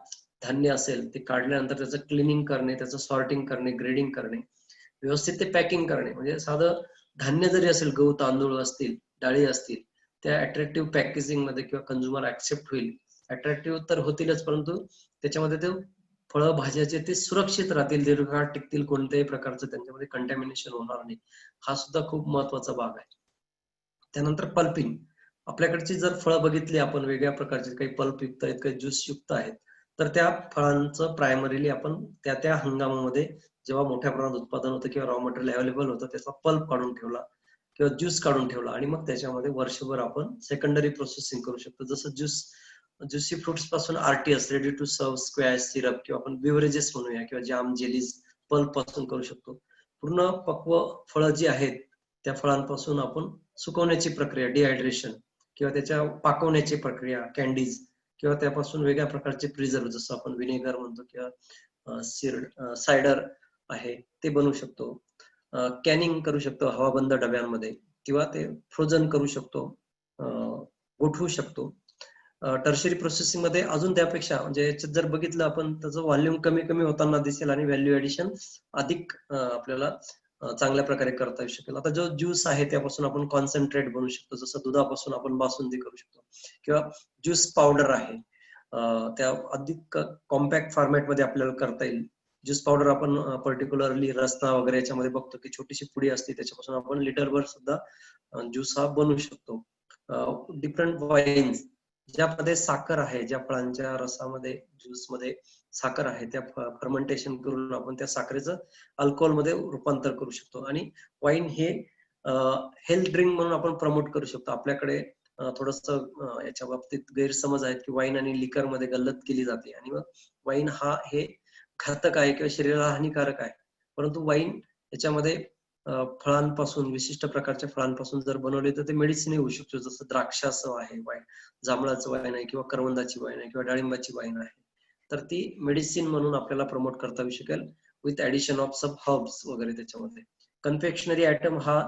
B: धान्य असेल ते काढल्यानंतर त्याचं क्लिनिंग करणे, त्याचं सॉर्टिंग करणे, ग्रेडिंग करणे, व्यवस्थित ते पॅकिंग करणे. म्हणजे साधं धान्य जरी असेल, गहू तांदूळ असतील, डाळी असतील, त्या अट्रॅक्टिव्ह पॅकेजिंग मध्ये किंवा कंझ्युमर ऍक्सेप्ट होईल. अट्रॅक्टिव्ह तर होतीलच, परंतु त्याच्यामध्ये ते फळं भाज्याचे ते सुरक्षित राहतील, दीर्घकाळ टिकतील, कोणत्याही प्रकारचं त्यांच्यामध्ये कंटॅमिनेशन होणार नाही. हा सुद्धा खूप महत्वाचा भाग आहे. त्यानंतर पल्पिंग. आपल्याकडची जर फळं बघितली आपण, वेगळ्या प्रकारचे काही पल्प युक्त आहेत, काही ज्यूस युक्त आहेत, तर त्या फळांचं प्रायमरीली आपण त्या त्या हंगामामध्ये जेव्हा मोठ्या प्रमाणात उत्पादन होतं किंवा रॉ मटेरियल अवेलेबल होतं, त्याचा पल्प काढून ठेवला किंवा ज्यूस काढून ठेवला आणि मग त्याच्यामध्ये वर्षभर आपण सेकंडरी प्रोसेसिंग करू शकतो. जसं ज्युसी फ्रुट्स पासून RTS ready to serve squash syrup किंवा आपण बिव्हरेजेस म्हणूया किंवा जाम जेलीज पल्प पासून करू शकतो. पूर्ण पक्व फळं जी आहेत त्या फळांपासून आपण सुकवण्याची प्रक्रिया डिहायड्रेशन किंवा त्याच्या पाकवण्याची प्रक्रिया कॅन्डीज किंवा त्यापासून वेगळ्या प्रकारचे प्रिझर्व जसं आपण विनेगर म्हणतो किंवा सायडर आहे ते बनवू शकतो. कॅनिंग करू शकतो हवाबंद डब्यांमध्ये किंवा ते फ्रोझन करू शकतो, गोठवू शकतो. टर्शरी प्रोसेसिंग मध्ये अजून त्यापेक्षा म्हणजे याच्यात जर बघितलं आपण त्याचं व्हॉल्यूम कमी कमी होताना दिसेल आणि व्हॅल्यू ऍडिशन अधिक आपल्याला चांगल्या प्रकारे करता येऊ शकेल. आता जो ज्यूस आहे त्यापासून आपण कॉन्सन्ट्रेट बनवू शकतो, जसं दुधापासून आपण बासुंदी करू शकतो किंवा ज्यूस पावडर आहे त्या अधिक कॉम्पॅक्ट फॉर्मॅट मध्ये आपल्याला करता येईल. ज्यूस पावडर आपण पर्टिक्युलरली रस्ता वगैरे याच्यामध्ये बघतो की छोटीशी पुडी असते, त्याच्यापासून आपण लिटरभर सुद्धा ज्यूस हा बनवू शकतो. डिफरंट वाईन्स ज्यामध्ये साखर आहे, ज्या फळांच्या रसामध्ये ज्यूस मध्ये साखर आहे त्या फर्मेंटेशन करून आपण त्या साखरेचं अल्कोहोल मध्ये रूपांतर करू शकतो. आणि वाईन हे हेल्थ ड्रिंक म्हणून आपण प्रमोट करू शकतो. आपल्याकडे थोडस याच्या बाबतीत गैरसमज आहेत की वाईन आणि लिकर मध्ये गल्लत केली जाते आणि मग वाईन हे घातक आहे किंवा शरीराला हानिकारक आहे, परंतु वाईन याच्यामध्ये फळांपासून विशिष्ट प्रकारच्या फळांपासून जर बनवले तर ते मेडिसिन होऊ शकतो. जसं द्राक्षाचं आहे वाईन, जांभळाचं वाईन आहे किंवा करवंदाची वाईन आहे किंवा डाळिंबाची वाईन आहे, तर ती मेडिसिन म्हणून आपल्याला प्रमोट करता येऊ शकेल with addition of sub herbs वगैरे त्याच्यामध्ये. कन्फेक्शनरी आयटम हा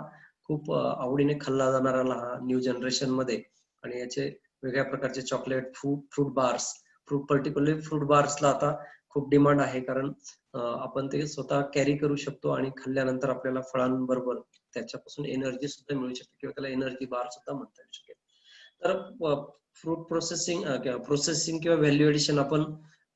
B: खूप आवडीने खाल्ला जाणारा हा न्यू जनरेशन मध्ये, आणि याचे वेगळ्या प्रकारचे chocolate fruit bars, particularly fruit बार्सला आता खूप डिमांड आहे, कारण आपण ते स्वतः कॅरी करू शकतो आणि खाल्ल्यानंतर आपल्याला फळांबरोबर त्याच्यापासून एनर्जी सुद्धा मिळू शकते किंवा त्याला एनर्जी बार सुद्धा म्हणता येऊ शकेल. तर फ्रूट प्रोसेसिंग किंवा व्हॅल्यू एडिशन आपण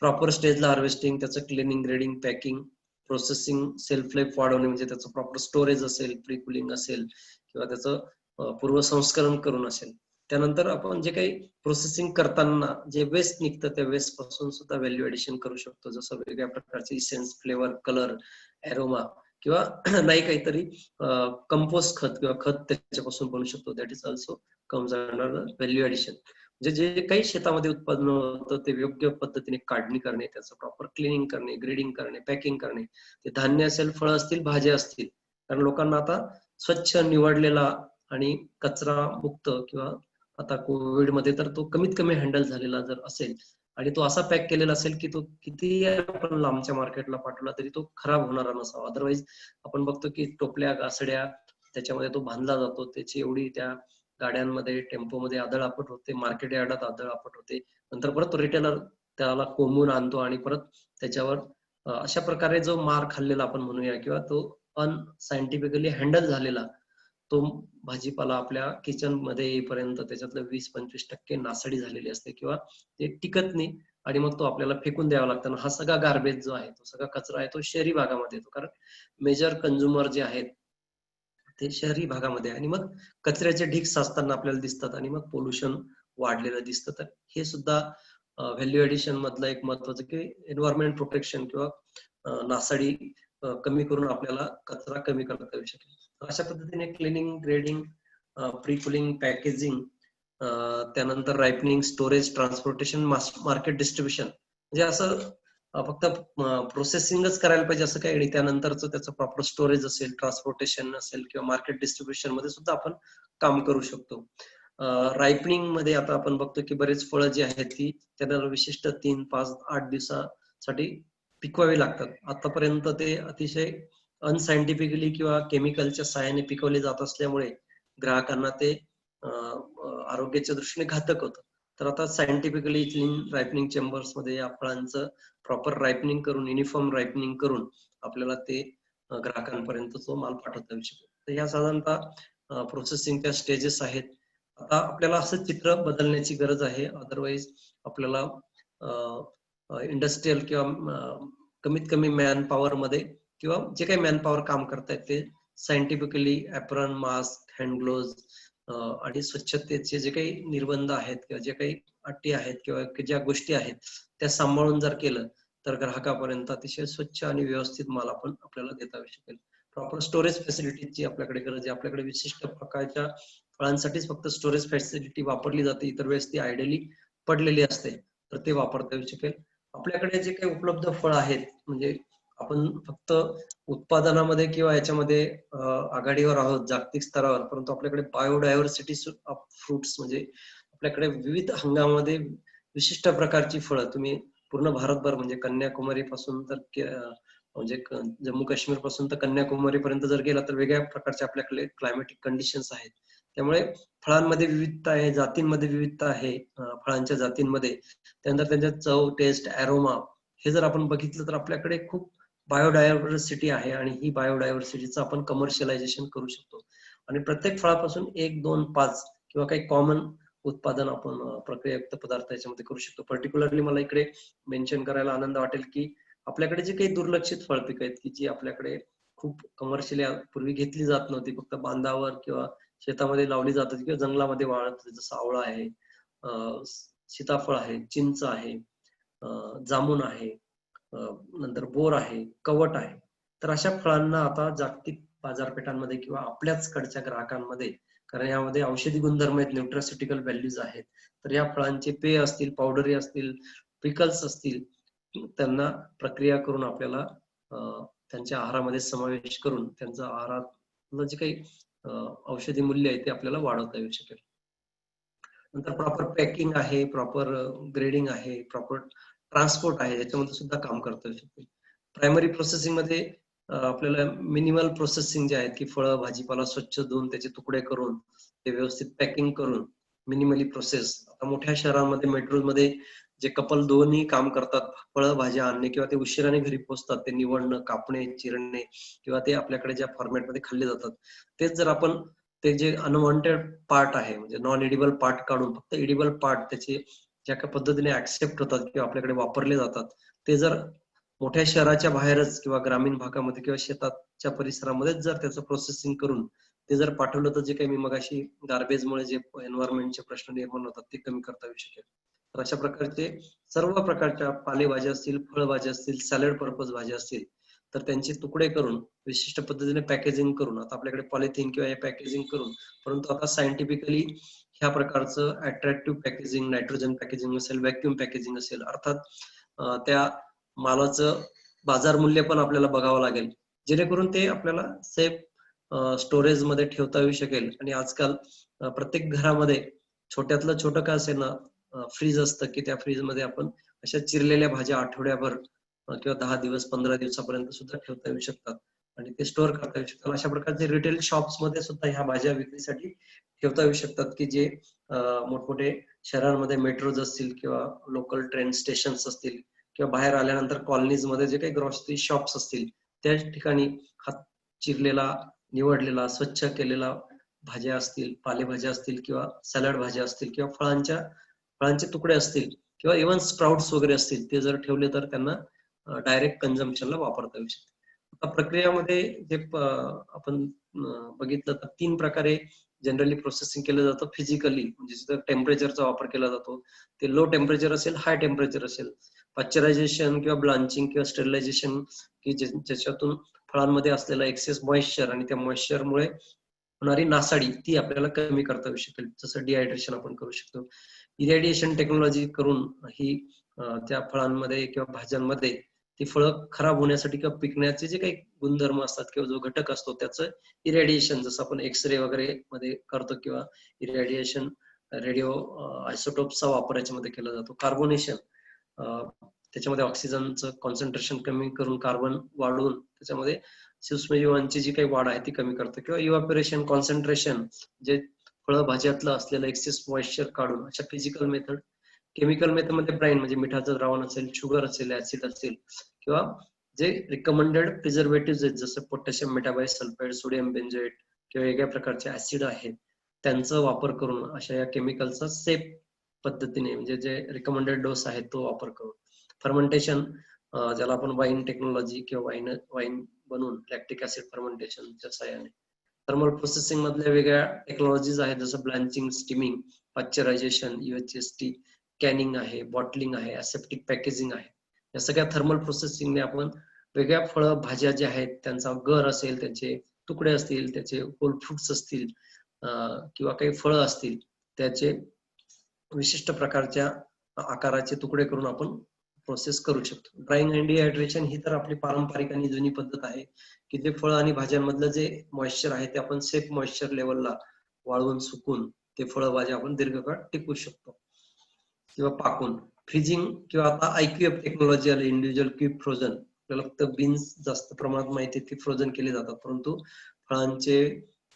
B: प्रॉपर स्टेजला हार्वेस्टिंग, त्याचं cleaning, grading, packing, processing, self life वाढवणे म्हणजे त्याचं प्रॉपर स्टोरेज असेल, प्री कुलिंग असेल किंवा त्याचं पूर्वसंस्करण करून असेल. त्यानंतर आपण जे काही प्रोसेसिंग करताना जे वेस्ट निघतं त्या वेस्ट पासून सुद्धा व्हॅल्यू एडिशन करू शकतो, जसं वेगळ्या प्रकारचे इसेन्स, फ्लेवर, कलर, एरोमा किंवा नाही काहीतरी कंपोस्ट खत किंवा खत त्याच्यापासून बनवू शकतो. That is also comes under value addition. म्हणजे जे काही शेतामध्ये उत्पादन होतं ते योग्य पद्धतीने काढणी करणे, त्याचं प्रॉपर क्लिनिंग करणे, ग्रेडिंग करणे, पॅकिंग करणे, ते धान्य असेल, फळं असतील, भाज्या असतील, कारण लोकांना आता स्वच्छ निवडलेला आणि कचरा मुक्त किंवा आता कोविड मध्ये तर तो कमीत कमी हँडल झालेला जर असेल आणि तो असा पॅक केलेला असेल की तो किती आपण लांबच्या मार्केटला पाठवला तरी तो खराब होणारा नसावा. अदरवाईज आपण बघतो की टोपल्या, गासड्या त्याच्यामध्ये तो बांधला जातो, त्याची एवढी त्या गाड्यांमध्ये, टेम्पोमध्ये आदळआपट होते, मार्केट यार्डात आदळआपट होते, नंतर परत रिटेलर त्याला कोंबून आणतो आणि परत त्याच्यावर अशा प्रकारे जो मार खाल्लेला आपण म्हणूया किंवा तो अनसायंटिफिकली हँडल झालेला तो भाजीपाला आपल्या किचन मध्ये येईपर्यंत त्याच्यातलं 20-25% नासाडी झालेली असते किंवा ते टिकत नाही आणि मग तो आपल्याला फेकून द्यावा लागतो. हा सगळा गार्बेज जो आहे, तो सगळा कचरा आहे, तो शहरी भागामध्ये येतो, कारण मेजर कंझ्युमर जे आहेत ते शहरी भागामध्ये, आणि मग कचऱ्याचे ढीग साचताना आपल्याला दिसतात आणि मग पोल्युशन वाढलेलं दिसतं. तर हे सुद्धा व्हॅल्यू एडिशन मधलं एक महत्वाचं की एन्व्हायरमेंट प्रोटेक्शन किंवा नासाडी कमी करून आपल्याला कचरा कमी करता येऊ शकेल. अशा पद्धतीने cleaning, grading, pre cooling, packaging, त्यानंतर ripening, storage, transportation, market distribution, म्हणजे असं फक्त प्रोसेसिंगच करायला पाहिजे असं काही नाही. त्यानंतरच त्याचं प्रॉपर स्टोरेज असेल, ट्रान्सपोर्टेशन असेल किंवा मार्केट डिस्ट्रीब्युशन मध्ये सुद्धा आपण काम करू शकतो. रायपनिंग मध्ये आता आपण बघतो की बरेच फळं जी आहेत ती त्यांना विशिष्ट 3, 5, 8 दिवसासाठी पिकवावी लागतात. आतापर्यंत ते अतिशय अनसायंटिफिकली किंवा केमिकलच्या सहाय्याने पिकवले जात असल्यामुळे ग्राहकांना ते आरोग्याच्या दृष्टीने घातक होतं. तर आता सायंटिफिकली क्लीन रायपनिंग चेंबर्स मध्ये या फळांचं प्रॉपर रायपनिंग करून, युनिफॉर्म रायपनिंग करून आपल्याला ते ग्राहकांपर्यंत तो माल पाठवता येऊ शकतो. तर या साधारणतः प्रोसेसिंगच्या स्टेजेस आहेत. आता आपल्याला असं चित्र बदलण्याची गरज आहे, अदरवाईज आपल्याला इंडस्ट्रीयल किंवा कमीत कमी मॅन पॉवर मध्ये किंवा जे काही मॅन पॉवर काम करतायत ते सायंटिफिकली ऍप्रन, मास्क, हँड ग्लोव्ज, आणि स्वच्छतेचे जे काही निर्बंध आहेत किंवा जे काही अटी आहेत किंवा ज्या गोष्टी आहेत त्या सांभाळून जर केलं तर ग्राहकापर्यंत अतिशय स्वच्छ आणि व्यवस्थित माल आपण आपल्याला देता येऊ शकेल. प्रॉपर स्टोरेज फॅसिलिटीची आपल्याकडे गरज आहे. आपल्याकडे विशिष्ट प्रकारच्या फळांसाठीच फक्त स्टोरेज फॅसिलिटी वापरली जाते, इतर वेळेस ती आयडियली पडलेली असते, तर ते वापरता येऊ शकेल. आपल्याकडे जे काही उपलब्ध फळ आहेत म्हणजे आपण फक्त उत्पादनामध्ये किंवा याच्यामध्ये आघाडीवर आहोत जागतिक स्तरावर, परंतु आपल्याकडे बायोडायव्हर्सिटी ऑफ फ्रुट्स म्हणजे आपल्याकडे विविध हंगामामध्ये विशिष्ट प्रकारची फळं तुम्ही पूर्ण भारतभर म्हणजे कन्याकुमारी पासून तर म्हणजे जम्मू काश्मीर पासून तर कन्याकुमारी पर्यंत जर गेला तर वेगळ्या प्रकारचे आपल्याकडे क्लायमॅटिक कंडिशन्स आहेत. त्यामुळे फळांमध्ये विविधता आहे, जातींमध्ये विविधता आहे, फळांच्या जातींमध्ये. त्यानंतर त्यांच्या चव, टेस्ट, अरोमा हे जर आपण बघितलं तर आपल्याकडे खूप बायोडायव्हर्सिटी आहे आणि ही बायोडायव्हर्सिटीचं आपण कमर्शियलायझेशन करू शकतो. आणि प्रत्येक फळापासून 1, 2, 5 किंवा काही कॉमन उत्पादन आपण प्रक्रियायुक्त पदार्थ याच्यामध्ये करू शकतो. पर्टिक्युलरली मला इकडे मेन्शन करायला आनंद वाटेल की आपल्याकडे जे काही दुर्लक्षित फळपिकं आहेत की जी आपल्याकडे खूप कमर्शियली पूर्वी घेतली जात नव्हती, फक्त बांधावर किंवा शेतामध्ये लावली जात होती किंवा जंगलामध्ये वाढत होती, जसं आवळा आहे, सीताफळ आहे, चिंच आहे, जामुन आहे, नंतर बोर आहे, कवट आहे. तर अशा फळांना आता जागतिक बाजारपेठांमध्ये किंवा आपल्याच कडच्या ग्राहकांमध्ये, कारण यामध्ये औषधी गुणधर्म आहेत, न्यूट्रास्युटिकल व्हॅल्यूज आहेत, तर या फळांचे पेय असतील, पावडरी असतील, पिकल्स असतील, त्यांना प्रक्रिया करून आपल्याला त्यांच्या आहारामध्ये समावेश करून त्यांचं आहारातलं जे काही औषधी मूल्य आहे ते आपल्याला वाढवता येऊ शकेल. नंतर प्रॉपर पॅकिंग आहे, प्रॉपर ग्रेडिंग आहे, प्रॉपर ट्रान्सपोर्ट आहे, याच्यामध्ये सुद्धा काम करता येऊ शकते. प्रायमरी प्रोसेसिंग मध्ये आपल्याला मिनिमल प्रोसेसिंग जे आहेत की फळं भाजीपाला स्वच्छ धुवून त्याचे तुकडे करून ते व्यवस्थित पॅकिंग करून मिनिमली प्रोसेस. आता मोठ्या शहरांमध्ये मेट्रोमध्ये जे कपल दोन्ही काम करतात, फळं भाज्या आणणे किंवा ते उशिराने घरी पोहोचतात, ते निवडणं, कापणे, चिरणे किंवा ते आपल्याकडे ज्या फॉर्मॅटमध्ये खाल्ले जातात तेच जर आपण ते जे अनवॉन्टेड पार्ट आहे म्हणजे नॉन एडिबल पार्ट काढून फक्त एडिबल पार्ट त्याचे ज्या काही पद्धतीने ऍक्सेप्ट होतात किंवा आपल्याकडे वापरले जातात ते जर मोठ्या शहराच्या बाहेरच किंवा ग्रामीण भागामध्ये किंवा शेताच्या परिसरामध्येच जर त्याचं प्रोसेसिंग करून ते जर पाठवलं तर जे काही मी मगाशी गार्बेजमुळे जे एन्व्हायरमेंटचे प्रश्न निर्माण होतात ते कमी करता येऊ शकेल. तर अशा प्रकारचे सर्व प्रकारच्या पालेभाज्या असतील, फळभाज्या असतील, सॅलड पर्पज भाज्या असतील तर त्यांचे तुकडे करून विशिष्ट पद्धतीने पॅकेजिंग करून, आता आपल्याकडे पॉलिथिन किंवा हे पॅकेजिंग करून, परंतु आता सायंटिफिकली ह्या प्रकारचं अट्रॅक्टिव्ह पॅकेजिंग, नायट्रोजन पॅकेजिंग असेल, व्हॅक्युम पॅकेजिंग असेल, अर्थात त्या मालाचं बाजार मूल्य पण आपल्याला बघावं लागेल जेणेकरून ते आपल्याला सेफ स्टोरेज मध्ये ठेवता येऊ शकेल. आणि आजकाल प्रत्येक घरामध्ये छोट्यातलं छोटं का असेल ना फ्रीज असतं की त्या फ्रीज मध्ये आपण अशा चिरलेल्या भाज्या आठवड्याभर किंवा 10 दिवस 15 दिवसापर्यंत सुद्धा ठेवता येऊ शकतात आणि ते स्टोअर करता येऊ शकतात. अशा प्रकारचे रिटेल शॉप्स मध्ये सुद्धा ह्या भाज्या विक्रीसाठी ठेवता येऊ शकतात की जे मोठमोठे शहरांमध्ये मेट्रोज असतील किंवा लोकल ट्रेन स्टेशन्स असतील किंवा बाहेर आल्यानंतर कॉलनीज मध्ये जे काही ग्रॉसरी शॉप्स असतील त्या ठिकाणी हात चिरलेला, निवडलेला, स्वच्छ केलेला भाज्या असतील, पालेभाज्या असतील किंवा सॅलड भाज्या असतील किंवा फळांचे तुकडे असतील किंवा इव्हन स्प्राउट्स वगैरे असतील ते जर ठेवले तर त्यांना डायरेक्ट कन्झम्पशनला वापरता येऊ शकते. आता प्रक्रियामध्ये जे आपण बघितलं तर 3 प्रकारे जनरली प्रोसेसिंग केलं जातं. फिजिकली म्हणजे जिथं टेम्परेचरचा वापर केला जातो, ते लो टेम्परेचर असेल, हाय टेम्परेचर असेल. पाश्चरायझेशन किंवा ब्लांचिंग किंवा स्टरलायझेशन की ज्याच्यातून फळांमध्ये असलेला एक्सेस मॉइश्चर आणि त्या मॉइश्चरमुळे होणारी नासाडी ती आपल्याला कमी करता येऊ शकेल. जसं डिहायड्रेशन आपण करू शकतो. इरॅडिएशन टेक्नॉलॉजी करून ही त्या फळांमध्ये किंवा भाज्यांमध्ये ती फळं खराब होण्यासाठी किंवा पिकण्याचे जे काही गुणधर्म असतात किंवा जो घटक असतो त्याचं इरॅडिएशन, जसं आपण एक्सरे वगैरे मध्ये करतो किंवा इरॅडिएशन रेडिओ आयसोटोपचा वापर याच्यामध्ये केला जातो. कार्बोनेशन त्याच्यामध्ये ऑक्सिजनचं कॉन्सन्ट्रेशन कमी करून कार्बन वाढवून त्याच्यामध्ये सूक्ष्मजीवांची जी काही वाढ आहे ती कमी करतो किंवा इव्हॅपोरेशन कॉन्सन्ट्रेशन जे फळभाज्यातलं असलेलं एक्सेस मॉइश्चर काढून अशा फिजिकल मेथड. केमिकल मेथड मध्ये ब्राईन म्हणजे मिठाचं द्रावण असेल, शुगर असेल, ऍसिड असेल किंवा जे रिकमेंडेड प्रिझर्वेटिव्ह आहेत जसं पोटॅशियम मेटाबाय सल्फाइड, सोडियम बेंझोएट किंवा वेगळ्या प्रकारचे ऍसिड आहेत त्यांचा वापर करून अशा या केमिकलचा सेफ पद्धतीने म्हणजे जे रिकमेंडेड डोस आहे तो वापर करून फर्मेंटेशन, ज्याला आपण वाईन टेक्नॉलॉजी किंवा वाईन बनवून लॅक्टिक ऍसिड फर्मेंटेशनच्या सहाय्याने थर्मल प्रोसेसिंग मधल्या वेगळ्या टेक्नॉलॉजीज आहेत, जसं ब्लँचिंग, स्टीमिंग, पाश्चरायझेशन, UHST, कॅनिंग आहे, बॉटलिंग आहे, असेप्टिक पॅकेजिंग आहे. या सगळ्या थर्मल प्रोसेसिंगने आपण वेगळ्या फळं भाज्या ज्या आहेत त्यांचा गर असेल, त्याचे तुकडे असतील, त्याचे होल फ्रुट्स असतील किंवा काही फळं असतील, त्याचे विशिष्ट प्रकारच्या आकाराचे तुकडे करून आपण प्रोसेस करू शकतो. ड्रायिंग अँड डिहायड्रेशन ही तर आपली पारंपरिक आणि जुनी पद्धत आहे, की ते फळं आणि भाज्यांमधलं जे मॉइश्चर आहे ते आपण सेफ मॉइश्चर लेवलला वाळवून सुकून ते फळं भाज्या आपण दीर्घकाळ टिकवू शकतो. किंवा पाकून फ्रीजिंग किंवा आता IQF टेक्नॉलॉजी आली, इंडिव्हिज्युअल क्यूब फ्रोझन. आपल्याला फक्त बीन्स जास्त प्रमाणात माहिती आहेत की फ्रोझन केले जातात, परंतु फळांचे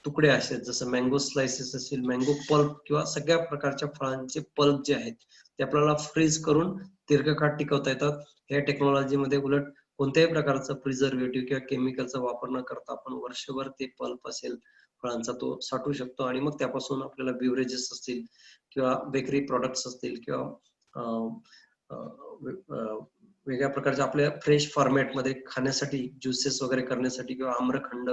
B: तुकडे असे जसं मँगो स्लायसेस असतील, मँगो पल्प किंवा सगळ्या प्रकारच्या फळांचे पल्प जे आहेत ते आपल्याला फ्रीज करून दीर्घकाळ टिकवता येतात. या टेक्नॉलॉजीमध्ये उलट कोणत्याही प्रकारचं प्रिझर्वेटिव्ह किंवा केमिकलचा वापर न करता आपण वर्षभर ते पल्प असेल फळांचा तो साठवू शकतो आणि मग त्यापासून आपल्याला बिव्हरेजेस असतील किंवा बेकरी प्रॉडक्ट्स असतील किंवा वेगळ्या प्रकारच्या आपल्या फ्रेश फॉर्मॅटमध्ये खाण्यासाठी ज्युसेस वगैरे करण्यासाठी किंवा आम्रखंड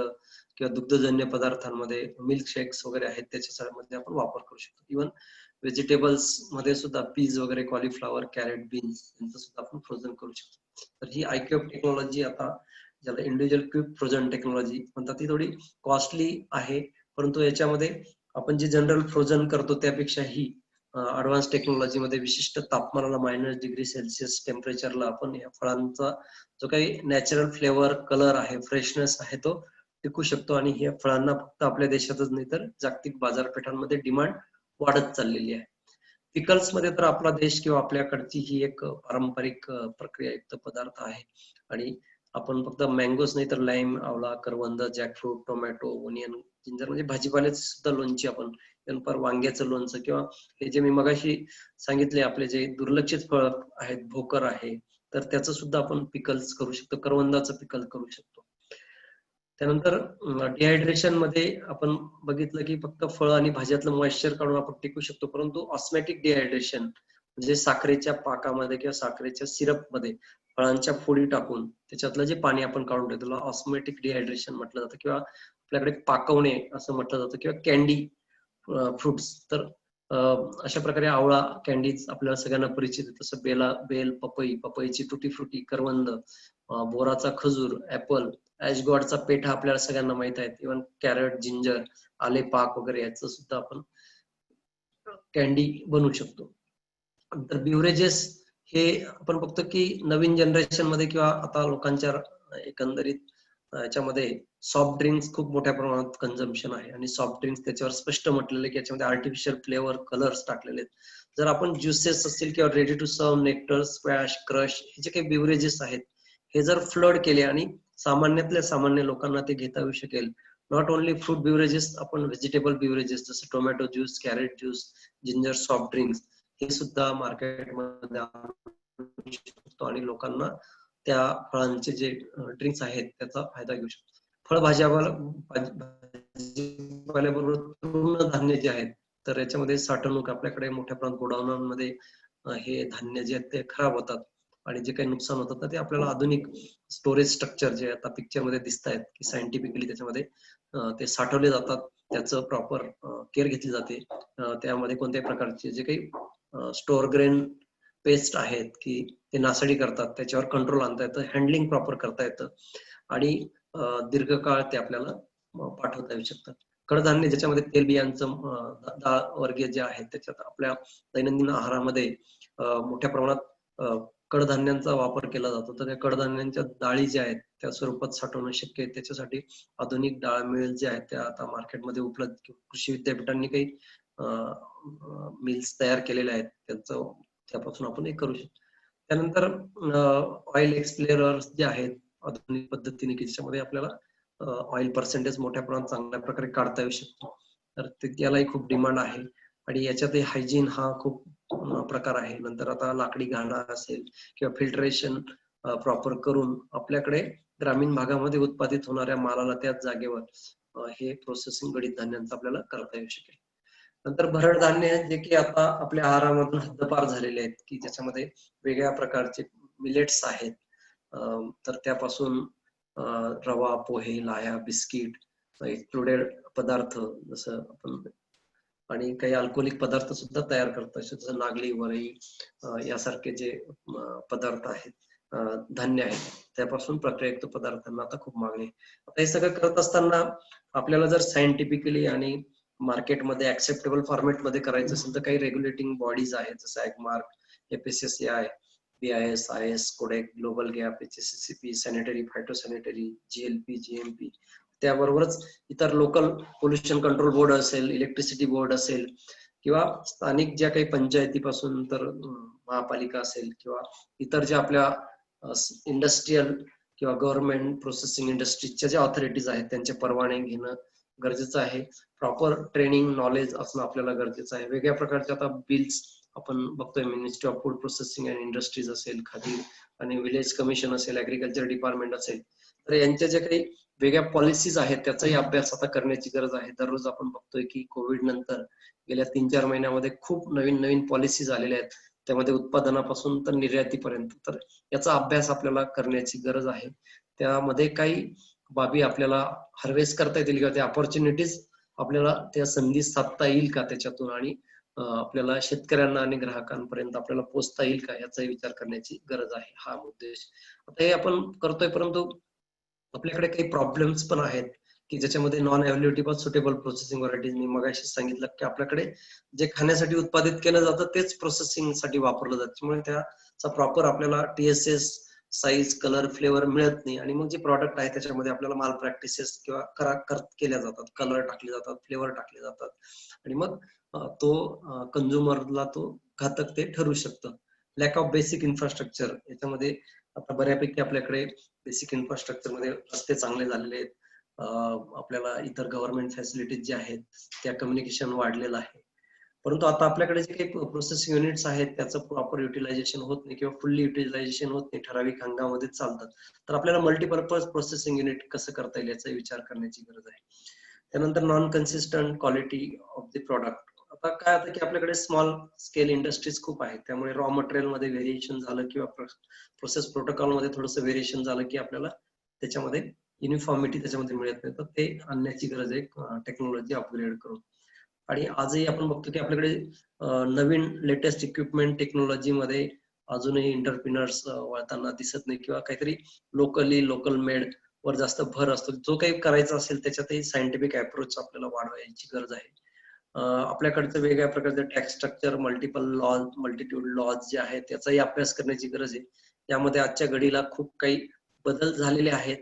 B: किंवा दुग्धजन्य पदार्थांमध्ये मिल्क शेक्स वगैरे आहेत त्याच्यामध्ये आपण वापर करू शकतो. इव्हन व्हेजिटेबल्स मध्ये सुद्धा पीज वगैरे, कॉलीफ्लॉवर, कॅरेट, बीन्स यांचं सुद्धा आपण फ्रोझन करू शकतो. तर ही IQF टेक्नॉलॉजी आता ज्याला इंडिव्हिज्युअल क्यूब फ्रोझन टेक्नॉलॉजी म्हणतात, ती थोडी कॉस्टली आहे, परंतु याच्यामध्ये आपण जे जनरल फ्रोझन करतो त्यापेक्षा ही ऍडव्हान्स टेक्नॉलॉजीमध्ये विशिष्ट तापमानाला -°C टेम्परेचरला आपण या फळांचा जो काही नॅचरल फ्लेवर, कलर आहे, फ्रेशनेस आहे तो टिकू शकतो आणि या फळांना फक्त आपल्या देशातच नाही तर जागतिक बाजारपेठांमध्ये डिमांड वाढत चाललेली आहे. पिकल्स मध्ये तर आपला देश किंवा आपल्याकडची ही एक पारंपरिक प्रक्रियायुक्त पदार्थ आहे आणि आपण फक्त मँगोज नाही तर लाईम, आवळा, करवंद, जॅकफ्रूट, टोमॅटो, ओनियन, जिंजर म्हणजे भाजीपाल्याची सुद्धा लोणची आपण, त्यानंतर वांग्याचं लोणचं किंवा हे जे मी मगाशी सांगितले आपले जे दुर्लक्षित फळ आहेत, भोकर आहे, तर त्याचं सुद्धा आपण पिकल्स करू शकतो, करवंदाचं पिकल करू शकतो. त्यानंतर डिहायड्रेशन मध्ये आपण बघितलं की फक्त फळ आणि भाज्यातलं मॉइश्चर काढून आपण टिकू शकतो, परंतु ऑस्मॅटिक डिहायड्रेशन म्हणजे साखरेच्या पाकामध्ये किंवा साखरेच्या सिरप मध्ये फळांच्या फोडी टाकून त्याच्यातलं जे पाणी आपण काढून ठेवतो त्याला ऑस्मॅटिक डिहायड्रेशन म्हटलं जातं किंवा आपल्याकडे पाकवणे असं म्हटलं जातं किंवा कॅन्डी फ्रुट्स. तर अशा प्रकारे आवळा कॅन्डीज आपल्याला सगळ्यांना परिचित आहे, तसं बेल, पपईची तुटी फ्रुटी, करवंद, बोराचा खजूर, ऍपल, ऍशगॉडचा पेठा आपल्याला सगळ्यांना माहित आहे. इव्हन कॅरट, जिंजर, आले पाक वगैरे याचं सुद्धा आपण कॅन्डी बनवू शकतो. तर बिव्हरेजेस हे आपण फक्त की नवीन जनरेशन मध्ये किंवा आता लोकांच्या एकंदरीत याच्यामध्ये सॉफ्ट ड्रिंक्स खूप मोठ्या प्रमाणात कन्झम्पशन आहे आणि सॉफ्ट ड्रिंक्स त्याच्यावर स्पष्ट म्हटलेलं की याच्यामध्ये आर्टिफिशियल फ्लेवर, कलर्स टाकलेले आहेत. जर आपण ज्युसेस असतील किंवा ready to serve, nectar, squash, crush हे जे काही बिव्हरेजेस आहेत हे जर फ्लड केले आणि सामान्यातल्या सामान्य लोकांना ते घेता येऊ शकेल, नॉट ओनली फ्रूट बिव्हरेजेस, आपण व्हेजिटेबल बिव्हरेजेस जसं tomato juice, carrot juice, ginger soft drinks हे सुद्धा मार्केटमध्ये आणू शकतो आणि लोकांना त्या फळांचे जे ड्रिंक्स आहेत त्याचा फायदा घेऊ शकतो. फळभाज्याबरोबर तृणधान्य जे आहेत तर याच्यामध्ये साठवणूक आपल्याकडे मोठ्या प्रमाणात गोडाऊनमध्ये हे धान्य जे आहेत ते खराब होतात आणि जे काही नुकसान होतात ना ते आपल्याला आधुनिक स्टोरेज स्ट्रक्चर जे आता पिक्चर मध्ये दिसत आहेत की सायंटिफिकली त्याच्यामध्ये ते साठवले जातात, त्याचं प्रॉपर केअर घेतली जाते. त्यामध्ये कोणत्याही प्रकारचे जे काही स्टोअर ग्रेन पेस्ट आहेत की ते नासाडी करतात, त्याच्यावर कंट्रोल आणता येतं, हँडलिंग प्रॉपर करता येतं आणि दीर्घकाळ ते आपल्याला पाठवता येऊ शकतात. कडधान्य ज्याच्यामध्ये तेलबियांचं डाळ वर्गीय जे आहेत त्याच्यात आपल्या दैनंदिन आहारामध्ये मोठ्या प्रमाणात कडधान्यांचा वापर केला जातो. तर त्या कडधान्यांच्या डाळी ज्या आहेत त्या स्वरूपात साठवणं शक्य आहे. त्याच्यासाठी आधुनिक डाळ मिल जे आहेत त्या आता मार्केटमध्ये उपलब्ध, कृषी विद्यापीठांनी काही मिल्स तयार केलेल्या आहेत, त्यांचं त्यापासून आपण हे करू शकतो. त्यानंतर ऑइल एक्सप्लेरर्स जे आहेत आधुनिक पद्धतीने की ज्याच्यामध्ये आपल्याला ऑइल पर्सेंटेज मोठ्या प्रमाणात चांगल्या प्रकारे काढता येऊ शकतो, तर त्यालाही खूप डिमांड आहे आणि याच्यातही हायजीन हा खूप प्रकार आहे. नंतर आता लाकडी घाणा असेल किंवा फिल्टरेशन प्रॉपर करून आपल्याकडे ग्रामीण भागामध्ये उत्पादित होणाऱ्या मालाला त्याच जागेवर हे प्रोसेसिंग गडीत धान्यांचं आपल्याला करता येऊ शकेल. नंतर भरड धान्य जे की आता आपल्या आहारामधून हद्दपार झालेले आहेत की ज्याच्यामध्ये वेगळ्या प्रकारचे मिलेट्स आहेत, तर त्यापासून रवा, पोहे, लाह्या, बिस्किट एक्सप्लोडेड पदार्थ जसं आपण, आणि काही अल्कोहोलिक पदार्थ सुद्धा तयार करतात जसं नागली, वरई यासारखे जे पदार्थ आहेत, धान्य आहेत, त्यापासून प्रक्रियायुक्त पदार्थांना आता खूप मागणी आहे. आता हे सगळं करत असताना आपल्याला जर सायंटिफिकली आणि मार्केटमध्ये ऍक्सेप्टेबल फॉर्मॅटमध्ये करायचं असेल तर काही रेग्युलेटिंग बॉडीज आहेत, जसं Agmark, FSSAI, BIS, IS, codex, global gap, HACCP, sanitary, phytosanitary, GLP, GMP, त्याबरोबरच इतर लोकल पोल्युशन कंट्रोल बोर्ड असेल, इलेक्ट्रिसिटी बोर्ड असेल, किंवा स्थानिक ज्या काही पंचायतीपासून तर महापालिका असेल, किंवा इतर ज्या आपल्या इंडस्ट्रीयल किंवा गव्हर्नमेंट प्रोसेसिंग इंडस्ट्रीजच्या ज्या ऑथॉरिटीज आहेत त्यांचे परवाने घेणं गरजेचं आहे. प्रॉपर ट्रेनिंग नॉलेज असणं आपल्याला गरजेचं आहे. वेगळ्या प्रकारचे आता बिल्स आपण बघतोय, ministry of food processing and industries असेल, खादी आणि विलेज कमिशन असेल, ऍग्रिकल्चर डिपार्टमेंट असेल, तर यांच्या ज्या काही वेगळ्या पॉलिसीज आहेत त्याचाही अभ्यास आता करण्याची गरज आहे. दररोज आपण बघतोय की कोविड नंतर गेल्या 3-4 महिन्यामध्ये खूप नवीन नवीन पॉलिसीज आलेल्या आहेत, त्यामध्ये उत्पादनापासून तर निर्यातीपर्यंत. तर याचा अभ्यास आपल्याला करण्याची गरज आहे. त्यामध्ये काही बाबी आपल्याला हार्वेस्ट करता येतील किंवा त्या अपॉर्च्युनिटीज आपल्याला त्या संधी साधता येईल का त्याच्यातून, आणि आपल्याला शेतकऱ्यांना आणि ग्राहकांपर्यंत आपल्याला पोहोचता येईल का याचा विचार करण्याची गरज आहे. हा उद्देश आता हे आपण करतोय, परंतु आपल्याकडे काही प्रॉब्लेम्स पण आहेत की ज्याच्यामध्ये non availability suitable processing varieties. मी मगाशी सांगितलं की आपल्याकडे जे खाण्यासाठी उत्पादित केलं जातं तेच प्रोसेसिंग साठी वापरलं जातं, त्यामुळे त्याचा प्रॉपर आपल्याला TSS, साईज, कलर, फ्लेवर मिळत नाही, आणि मग जे प्रॉडक्ट आहे त्याच्यामध्ये आपल्याला माल प्रॅक्टिसेस किंवा केल्या जातात, कलर टाकले जातात, फ्लेवर टाकले जातात, आणि मग तो कंझ्युमरला तो घातक ते ठरू शकतं. लॅक ऑफ बेसिक इन्फ्रास्ट्रक्चर, याच्यामध्ये आता बऱ्यापैकी आपल्याकडे बेसिक इन्फ्रास्ट्रक्चर मध्ये रस्ते चांगले झालेले आहेत, आपल्याला इतर गव्हर्नमेंट फॅसिलिटीज ज्या आहेत त्या कम्युनिकेशन वाढलेलं आहे, परंतु आता आपल्याकडे जे काही प्रोसेसिंग युनिट्स आहेत त्याचं प्रॉपर युटिलायझेशन होत नाही किंवा फुल्ली युटिलायझेशन होत नाही, ठराविक हंगामध्ये चालतात. तर आपल्याला मल्टीपर्पज प्रोसेसिंग युनिट कसं करता येईल याचा विचार करण्याची गरज आहे. त्यानंतर non consistent quality of the product. आता काय होतं की आपल्याकडे स्मॉल स्केल इंडस्ट्रीज खूप आहेत, त्यामुळे रॉ मटेरियल मध्ये व्हेरिएशन झालं किंवा प्रोसेस प्रोटोकॉल मध्ये थोडंसं व्हेरिएशन झालं की आपल्याला त्याच्यामध्ये युनिफॉर्मिटी त्याच्यामध्ये मिळत नाही, तर ते आणण्याची गरज आहे टेक्नॉलॉजी अपग्रेड करून. आणि आजही आपण बघतो की आपल्याकडे नवीन लेटेस्ट इक्विपमेंट टेक्नॉलॉजी मध्ये अजूनही एंटरप्रिनर्स वळताना दिसत नाही, किंवा काहीतरी लोकल मेड वर जास्त भर असतो. जो काही करायचा असेल त्याच्यातही सायंटिफिक अप्रोच आपल्याला वाढवायची गरज आहे. आपल्याकडचं वेगळ्या प्रकारचं टॅक्स स्ट्रक्चर, मल्टिट्यूड लॉज जे आहेत त्याचाही अभ्यास करण्याची गरज आहे. यामध्ये आजच्या घडीला खूप काही बदल झालेले आहेत.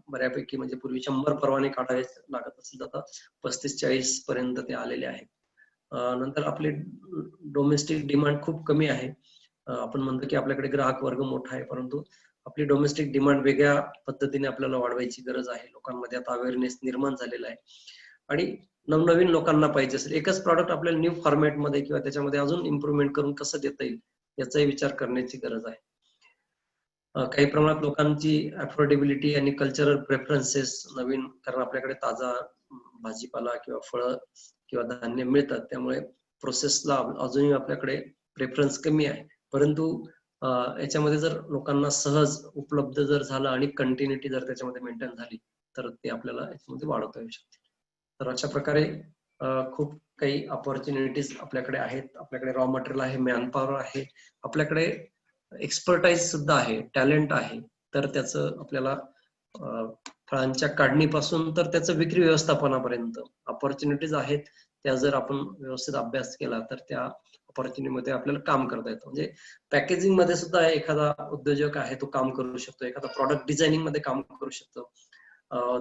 B: बऱ्यापैकी म्हणजे पूर्वी 100 परवाने काढावे लागत असेल, आता 35-40 पर्यंत ते आलेले आहेत. नंतर आपले डोमेस्टिक डिमांड खूप कमी आहे. आपण म्हणतो की आपल्याकडे ग्राहक वर्ग मोठा आहे, परंतु आपली डोमेस्टिक डिमांड वेगळ्या पद्धतीने आपल्याला वाढवायची गरज आहे. लोकांमध्ये आता अवेअरनेस निर्माण झालेला आहे, आणि नवनवीन लोकांना पाहिजे असेल एकच प्रॉडक्ट आपल्याला न्यू फॉर्मॅट मध्ये किंवा त्याच्यामध्ये अजून इम्प्रुव्हमेंट करून कसं देता येईल याचाही विचार करण्याची गरज आहे. काही प्रमाणात लोकांची अफोर्डेबिलिटी आणि कल्चरल प्रेफरन्सेस नवीन, कारण आपल्याकडे ताजा भाजीपाला किंवा फळं किंवा धान्य मिळतात, त्यामुळे प्रोसेसला अजूनही आपल्याकडे प्रेफरन्स कमी आहे, परंतु याच्यामध्ये जर लोकांना सहज उपलब्ध जर झालं आणि कंटिन्युटी जर त्याच्यामध्ये मेंटेन झाली तर ते आपल्याला याच्यामध्ये वाढवता येऊ शकते. तर अशा प्रकारे खूप काही अपॉर्च्युनिटीज आपल्याकडे आहेत. आपल्याकडे रॉ मटेरियल आहे, मॅनपॉवर आहे, आपल्याकडे एक्सपर्टाईज सुद्धा आहे, टॅलेंट आहे, तर त्याचं आपल्याला फळांच्या काढणीपासून तर त्याचं विक्री व्यवस्थापनापर्यंत अपॉर्च्युनिटीज आहेत. त्या जर आपण व्यवस्थित अभ्यास केला तर त्या अपॉर्च्युनिटी मध्ये आपल्याला काम करता येतं. म्हणजे पॅकेजिंग मध्ये सुद्धा एखादा उद्योजक आहे तो काम करू शकतो, एखादा प्रॉडक्ट डिझायनिंग मध्ये काम करू शकतो.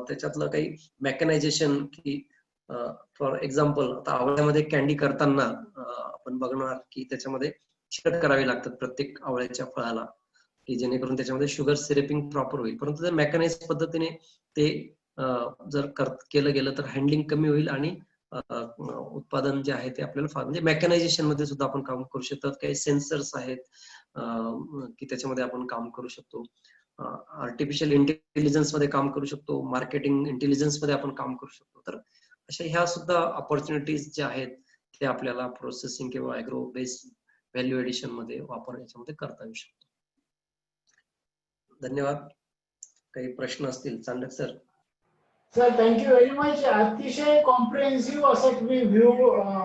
B: त्याच्यातलं काही मेकॅनायझेशन की फॉर एक्झाम्पल आता आवळ्यामध्ये कॅन्डी करताना आपण बघणार की त्याच्यामध्ये छिद्र करावी लागतात प्रत्येक आवळ्याच्या फळाला, की जेणेकरून त्याच्यामध्ये शुगर सिरपिंग प्रॉपर होईल, परंतु जर मेकॅनाइज पद्धतीने ते जर केलं गेलं तर हँडलिंग कमी होईल, आणि उत्पादन जे आहे ते आपल्याला फार म्हणजे मेकॅनायझेशन मध्ये सुद्धा आपण काम करू शकतो. काही सेन्सर्स आहेत की त्याच्यामध्ये आपण काम करू शकतो, आर्टिफिशियल इंटेलिजन्स मध्ये काम करू शकतो, मार्केटिंग इंटेलिजन्स मध्ये आपण काम करू शकतो. तर अशा ह्या सुद्धा अपॉर्च्युनिटीज ज्या आहेत ते आपल्याला प्रोसेसिंग किंवा ऍग्रो बेस्ड व्हॅल्यू एडिशन मध्ये वापर याच्यामध्ये करता येऊ शकतो. धन्यवाद. काही प्रश्न असतील Chandak sir?
C: Sir thank you very much. अतिशय कॉम्प्रिहेन्सिव्ह असा तुम्ही व्ह्यू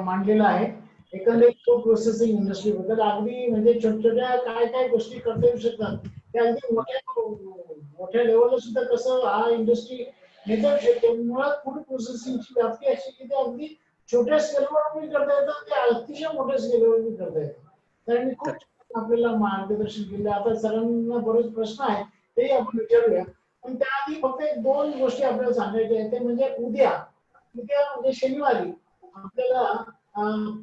C: मांडलेला आहे एकंदरीत फूड प्रोसेसिंग इंडस्ट्री बद्दल. अगदी म्हणजे छोट्या काय काय गोष्टी करता येऊ शकतात त्या अगदी मोठ्या लेवलला सुद्धा कसं हा इंडस्ट्री नेता येऊ शकते. मुळात फूड प्रोसेसिंगची व्याप्ती अशी की ते अगदी छोट्या स्केलवर पण करता येतं, ते अतिशय मोठ्या स्केलवर पण करता येतं. तर मी खूप छान आपल्याला मार्गदर्शन केलं. आता सरांना बरेच प्रश्न आहेत तेही आपण विचारूया. पण त्याआधी फक्त एक दोन गोष्टी आपल्याला सांगायच्या आहेत. ते म्हणजे उद्या उद्या म्हणजे शनिवारी आपल्याला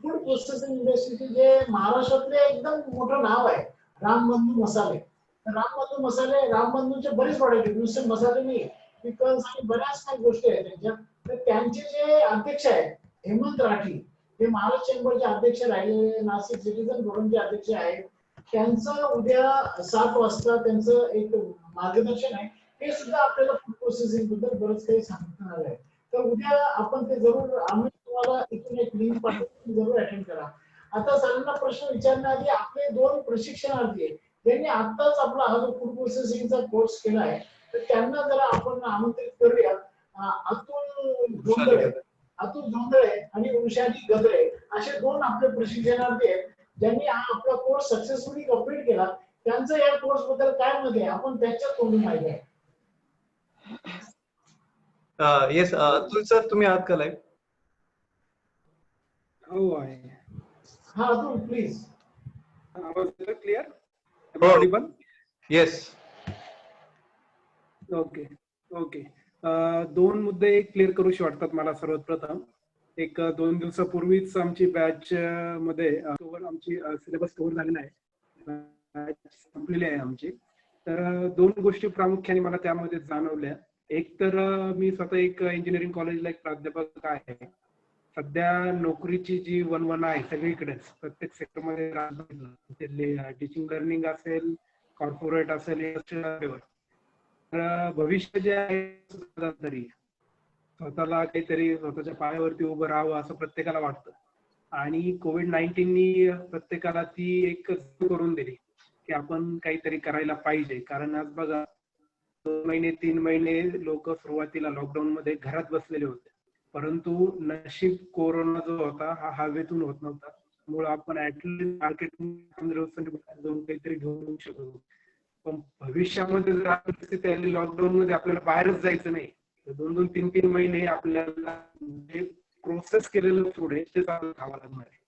C: फूड प्रोसेसिंग इंडस्ट्रीचे जे महाराष्ट्रातले एकदम मोठं नाव आहे रामबंधू मसाले. तर रामबंधू मसाले, रामबंधूचे बरेच प्रॉडक्ट आहेत, नुसते मसाले नाही, पिकल्स आणि बऱ्याच काही गोष्टी आहेत त्यांच्या. तर त्यांचे जे अध्यक्ष आहेत हेमंत राठी, ते महाराष्ट्र चेंबरचे अध्यक्ष राहिले, नाशिक सिटीजन फोरमचे अध्यक्ष आहेत. त्यांचं उद्या 7 वाजता त्यांचं एक मार्गदर्शन आहे. ते सुद्धा आपल्याला फूड प्रोसेसिंग बद्दल बरंच काही सांगणार आहे. तर उद्या आपण ते जरूर, आम्ही तुम्हाला इथून एक लिंक पाठवून जरूर अटेंड करा. आता सरांना प्रश्न विचारण्याआधी आपले दोन प्रशिक्षणार्थी आहेत त्यांनी आताच आपला हा जो फूड प्रोसेसिंगचा कोर्स केला आहे, तर त्यांना जरा आपण आमंत्रित करूया. अतुल जोंधळे आणि वृषाली गद्रे असे दोन आपले प्रशिक्षणार्थी आहेत ज्यांनी हा आपला कोर्स सक्सेसफुली कंप्लीट केला. त्यांचं या कोर्स बद्दल काय मत आहे आपण त्याच्यात तोंडून माहिती आहे.
A: येस अतुल सर, तुम्ही आहात का लाईव्ह?
D: हो आहे.
C: हा अतुल प्लीज.
D: आवाज क्लिअर?
A: हो. येस.
D: Okay okay. दोन मुद्दे क्लिअर करूशी वाटतात मला. सर्वात प्रथम एक 2 दिवसापूर्वीच आमची बॅच मध्ये आमची सिलेबस कव्हर झालेला आहे, संपलेली आहे आमची. तर दोन गोष्टी प्रामुख्याने मला त्यामध्ये जाणवल्या. एक तर मी स्वतः एक इंजिनिअरिंग कॉलेजला एक प्राध्यापक आहे. सध्या नोकरीची जी वणवण आहे सगळीकडेच, प्रत्येक सेक्टरमध्ये टीचिंग लर्निंग असेल, कॉर्पोरेट असेल, तर भविष्य जे आहे तरी स्वतःला काहीतरी स्वतःच्या पायावरती उभं राहावं असं प्रत्येकाला वाटतं. आणि कोविड-19नी प्रत्येकाला ती एक करून दिली की आपण काहीतरी करायला पाहिजे. कारण आज बघा 2 महिने 3 महिने लोक सुरुवातीला लॉकडाऊन मध्ये घरात बसलेले होते, परंतु नशीब कोरोना जो होता हा हवेतून होत नव्हता. मुळे आपण ऍटलीस्ट मार्केट जाऊन काहीतरी घेऊन शकतो. पण भविष्यामध्ये जर परिस्थिती आली लॉकडाऊन मध्ये आपल्याला बाहेरच जायचं नाही, तर 2-2, 3-3 महिने आपल्याला जे प्रोसेस केलेलं फूड आहे ते चालू खावं लागणार आहे.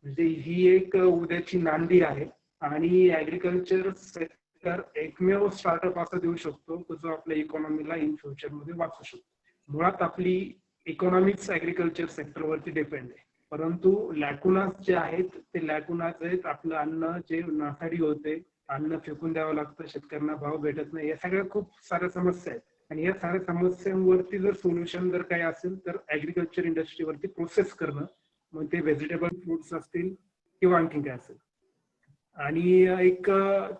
D: म्हणजे ही एक उद्याची नांदी आहे. आणि ऍग्रिकल्चर सेक्टर एकमेव स्टार्टअप असं देऊ शकतो जो आपल्या इकॉनॉमीला इन फ्युचर मध्ये वाचू शकतो. मुळात आपली इकॉनॉमिक्स ऍग्रिकल्चर सेक्टरवरती डिपेंड आहे, परंतु लॅकुनास जे आहेत ते लॅकुनास आहेत. आपलं अन्न जे नासाडी होते, अन्न फेकून द्यावं लागतं, शेतकऱ्यांना भाव भेटत नाही, या सगळ्या खूप साऱ्या समस्या आहेत. आणि या साऱ्या समस्यांवरती जर सोल्युशन जर काही असेल तर ऍग्रिकल्चर इंडस्ट्रीवरती प्रोसेस करणं, मग ते व्हेजिटेबल फ्रुट्स असतील किंवा आणखी काय असेल. आणि एक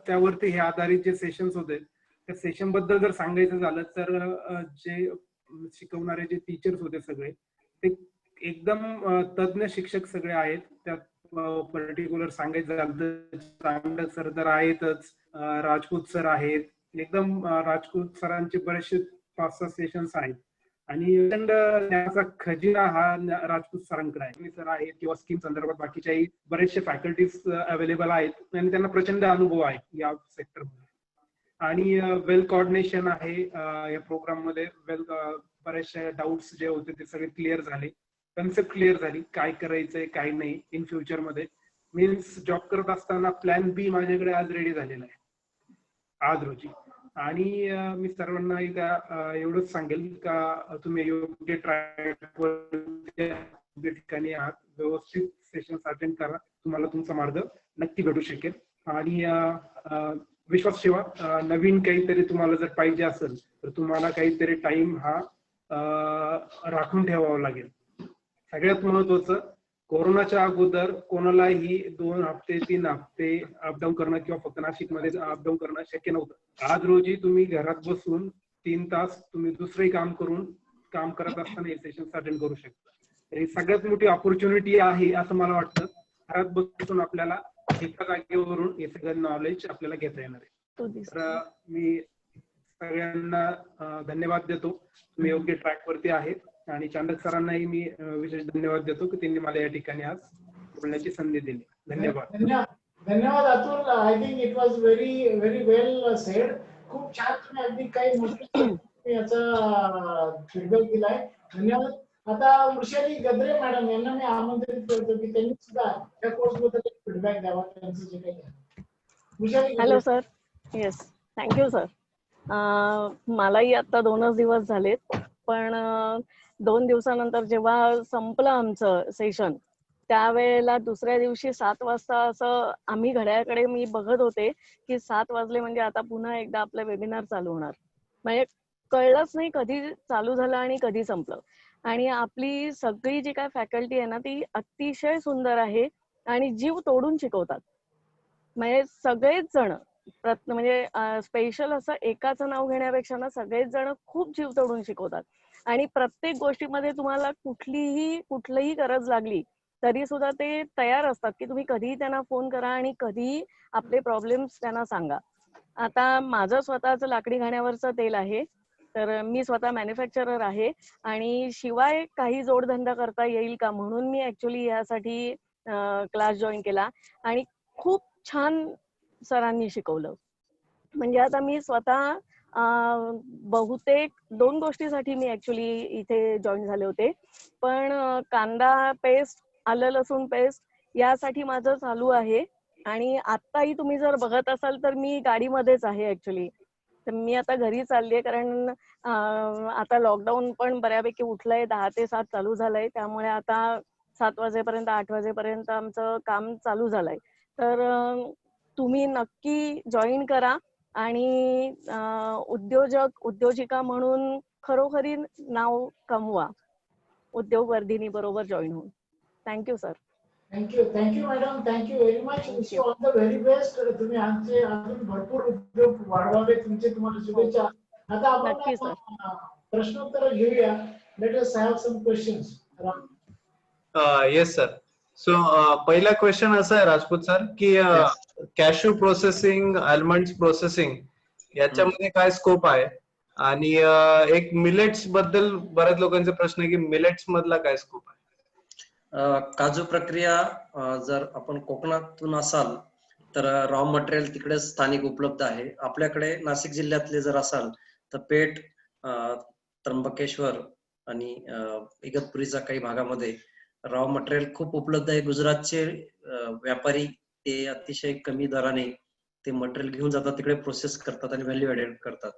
D: त्यावरती हे आधारित जे सेशन्स होते त्या सेशन बद्दल जर सांगायचं झालं तर जे शिकवणारे जे टीचर्स होते सगळे ते एकदम तज्ञ शिक्षक सगळे आहेत. त्यात पर्टिक्युलर सांगायचं झालं तर चांडक सर तर आहेतच, राजपूत सर आहेत. एकदम राजपूत सरांचे बरेचसे 5-6 सेशन्स आहेत. आणि त्याचा खजिना हा राजपूत सरांकडे आहे. सर आहेत किंवा स्कीम संदर्भात बाकीच्याही बरेचसे फॅकल्टीज अवेलेबल आहेत आणि त्यांना प्रचंड अनुभव आहे या सेक्टरमध्ये. आणि वेल कोऑर्डिनेशन आहे या प्रोग्राम मध्ये. बरेचसे डाऊट्स जे होते ते सगळे क्लिअर झाले, कन्सेप्ट क्लिअर झाली, काय करायचंय काय नाही इन फ्युचर मध्ये. मीन्स जॉब करत असताना प्लॅन बी माझ्याकडे आज रेडी झालेला आहे आज रोजी. आणि मी सर्वांना एवढंच सांगेल का तुम्ही योग्य ठिकाणी आहात, व्यवस्थित सेशन्स अटेंड करा, तुम्हाला तुमचा मार्ग नक्की भेटू शकेल. आणि विश्वास ठेवा, नवीन काहीतरी तुम्हाला जर पाहिजे असेल तर तुम्हाला काहीतरी टाइम हा राखून ठेवावा लागेल. सगळ्यात महत्वाचं, कोरोनाच्या अगोदर कोणालाही 2 हफ्ते 3 हफ्ते अपडाऊन करणं किंवा फक्त नाशिकमध्ये अपडाऊन करणं शक्य नव्हतं. आज रोजी तुम्ही घरात बसून 3 तास तुम्ही दुसरे काम करत असताना हे सेशन अटेंड करू शकता. ही सगळ्यात मोठी ऑपॉर्च्युनिटी आहे असं मला वाटतं. घरात बसून आपल्याला एका जागेवरून हे सगळं नॉलेज आपल्याला घेता येणार आहे. तर मी सगळ्यांना धन्यवाद देतो. तुम्ही योग्य ट्रॅक वरती आहेत आणि चांडक सरांनाही मी विशेष धन्यवाद देतो की त्यांनी मला या ठिकाणी आज बोलण्याची संधी दिली. धन्यवाद.
C: धन्यवाद Atul. I think it was very very well sed. खूप छान तुम्ही अगदी काही तुम्ही याचा फीडबॅक दिलाय. धन्यवाद. आता वृषाली गद्रे मॅडम यांना मी आमंत्रित करतो की त्यांनी सुद्धा या कोर्स बद्दल फीडबॅक द्यावा. त्यांचं जे काही Vrushali.
E: Hello sir. Yes, thank you sir. मलाही आता 2च दिवस झालेत, पण 2 दिवसानंतर जेव्हा संपलं आमचं सेशन त्यावेळेला दुसऱ्या दिवशी 7 वाजता असं आम्ही घड्याळाकडे मी बघत होते की 7 वाजले म्हणजे आता पुन्हा एकदा आपलं वेबिनार चालू होणार. म्हणजे कळलंच नाही कधी चालू झालं आणि कधी संपलं. आणि आपली सगळी जी काय फॅकल्टी आहे ना ती अतिशय सुंदर आहे आणि जीव तोडून शिकवतात. म्हणजे सगळेच जण म्हणजे स्पेशल असं एकाचं नाव घेण्यापेक्षा ना सगळेच जण खूप जीव तोडून शिकवतात आणि प्रत्येक गोष्टीमध्ये तुम्हाला कुठलीही गरज लागली तरी सुद्धा ते तयार असतात की तुम्ही कधीही त्यांना फोन करा आणि कधीही आपले प्रॉब्लेम्स त्यांना सांगा. आता माझं स्वतःचं लाकडी घाण्यावरचं तेल आहे, तर मी स्वतः मॅन्युफॅक्चरर आहे आणि शिवाय काही जोडधंदा करता येईल का म्हणून मी ऍक्च्युली यासाठी क्लास जॉईन केला आणि खूप छान सरांनी शिकवलं. म्हणजे आता मी स्वतः बहुतेक 2 गोष्टीसाठी मी ऍक्च्युली इथे जॉईन झाले होते, पण कांदा पेस्ट, आलं लसूण पेस्ट यासाठी माझं चालू आहे. आणि आत्ताही तुम्ही जर बघत असाल तर मी गाडीमध्येच आहे ऍक्च्युली. तर मी आता घरी चाललीये कारण आता लॉकडाऊन पण बऱ्यापैकी उठलंय. 10 ते 7 चालू झालंय, त्यामुळे आता 7 वाजेपर्यंत 8 वाजेपर्यंत आमचं काम चालू झालंय. तर तुम्ही नक्की जॉईन करा आणि उद्योजिका म्हणून खरोखरी नाव कमवा उद्योगवर्धिनी बरोबर जॉईन होऊन. Thank you sir.
C: Thank you madam. Thank you very much. Wish you all the very best. तुम्ही आमचे अजून भरपूर उद्योग वाढवावे. तुम्हाला शुभेच्छा. आता
E: नक्की
C: आपण
E: सर.
C: प्रश्नोत्तर घेऊया. Let us have some questions.
A: Yes sir. So पहिला क्वेश्चन असा आहे राजपूत सर की कॅशू प्रोसेसिंग, आल्मंड्स प्रोसेसिंग याच्यामध्ये काय स्कोप आहे आणि एक मिलेट्स बद्दल बऱ्याच लोकांचे प्रश्न आहे की मिलेट्स मधला काय स्कोप आहे.
B: काजू प्रक्रिया जर आपण कोकणातून असाल तर रॉ मटेरियल तिकडे स्थानिक उपलब्ध आहे. आपल्याकडे नाशिक जिल्ह्यातले जर असाल तर पेठ, त्र्यंबकेश्वर आणि इगतपुरीच्या काही भागामध्ये रॉ मटेरियल खूप उपलब्ध आहे. गुजरातचे व्यापारी ते अतिशय कमी दराने ते मटेरियल घेऊन जातात, तिकडे प्रोसेस करतात आणि व्हॅल्यू ऍडेड करतात.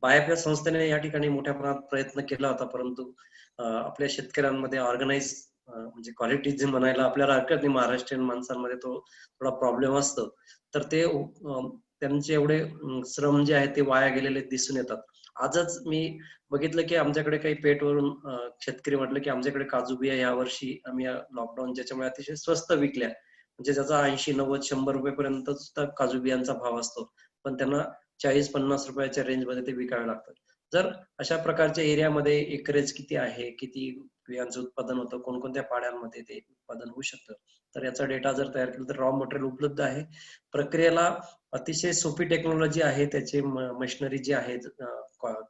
B: बायफ या संस्थेने या ठिकाणी मोठ्या प्रमाणात प्रयत्न केला होता, परंतु आपल्या शेतकऱ्यांमध्ये ऑर्गनाइज म्हणजे क्वालिटी जे म्हणायला आपल्याला हरकत नाही, महाराष्ट्रीयन माणसांमध्ये तो थोडा प्रॉब्लेम असतो. तर ते त्यांचे एवढे श्रम जे आहेत ते वाया गेलेले दिसून येतात. आजच मी बघितलं की आमच्याकडे काही पेठवरून शेतकरी म्हटलं की आमच्याकडे काजू बिया यावर्षी आम्ही लॉकडाऊन ज्याच्यामुळे अतिशय स्वस्त विकल्या, म्हणजे त्याचा 80, 90, 100 रुपयेपर्यंत सुद्धा काजू बियांचा भाव असतो, पण त्यांना 40-50 रुपयाच्या रेंज मध्ये ते विकावे लागतात. जर अशा प्रकारच्या एरियामध्ये एकरेज किती आहे, किती बियांचं उत्पादन होतं, कोणकोणत्या पाड्यांमध्ये ते उत्पादन होऊ शकतं, तर याचा डेटा जर तयार केला तर रॉ मटेरियल उपलब्ध आहे. प्रक्रियेला अतिशय सोपी टेक्नॉलॉजी आहे. त्याचे मशिनरी जी आहेत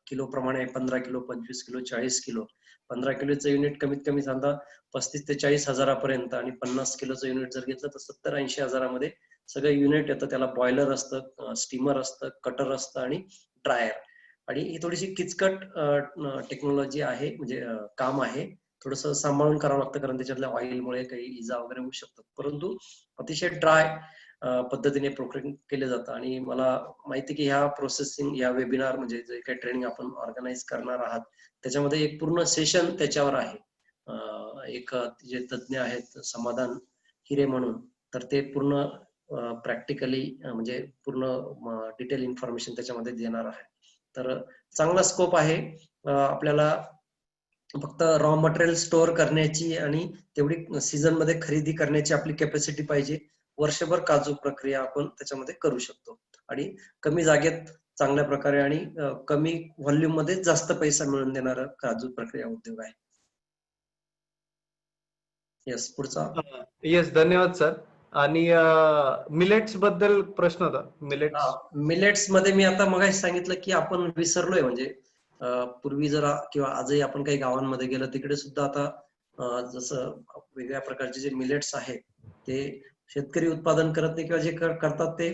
B: किलो प्रमाणे 15 किलो, 25 किलो, 40 किलो. 15 किलोचं युनिट कमीत कमी समजा 35 ते 40 हजारापर्यंत आणि 50 किलोचं युनिट जर घेतलं तर 70-80 हजारामध्ये सगळं युनिट येतं. त्याला बॉयलर असतं, स्टीमर असतं, कटर असतं आणि ड्रायर. आणि ही थोडीशी किचकट टेक्नॉलॉजी आहे, म्हणजे काम आहे. थोडंसं सांभाळून करावं लागतं कारण त्याच्यातल्या ऑइलमुळे काही इजा वगैरे होऊ शकतात, परंतु अतिशय ड्राय पद्धतीने प्रोसेसिंग केले जातं. आणि मला माहिती की ह्या प्रोसेसिंग या वेबिनार म्हणजे जे काही ट्रेनिंग आपण ऑर्गनाइज करणार आहात त्याच्यामध्ये एक पूर्ण सेशन त्याच्यावर आहे. एक जे तज्ञ आहेत समाधान हिरे म्हणून, तर ते पूर्ण प्रॅक्टिकली म्हणजे पूर्ण डिटेल इन्फॉर्मेशन त्याच्यामध्ये देणार आहे. तर चांगला स्कोप आहे. आपल्याला फक्त रॉ मटेरियल स्टोअर करण्याची आणि तेवढी सीझन मध्ये खरेदी करण्याची आपली कॅपॅसिटी पाहिजे. वर्षभर काजू प्रक्रिया आपण त्याच्यामध्ये करू शकतो आणि कमी जागेत चांगल्या प्रकारे आणि कमी व्हॉल्यूम मध्ये जास्त पैसा मिळवून देणारा काजू प्रक्रिया उद्योग आहे. येस, पुढचा.
A: येस, धन्यवाद सर. आणि मिलेट्स बद्दल प्रश्न होता. मिलेट्स
B: मिलेट्स मध्ये मी आता मगाशी सांगितलं की आपण विसरलोय, म्हणजे पूर्वी जरा किंवा आजही आपण काही गावांमध्ये गेलं तिकडे सुद्धा आता जसं वेगळ्या प्रकारचे जे मिलेट्स आहेत ते शेतकरी उत्पादन करत नाही किंवा जे करतात ते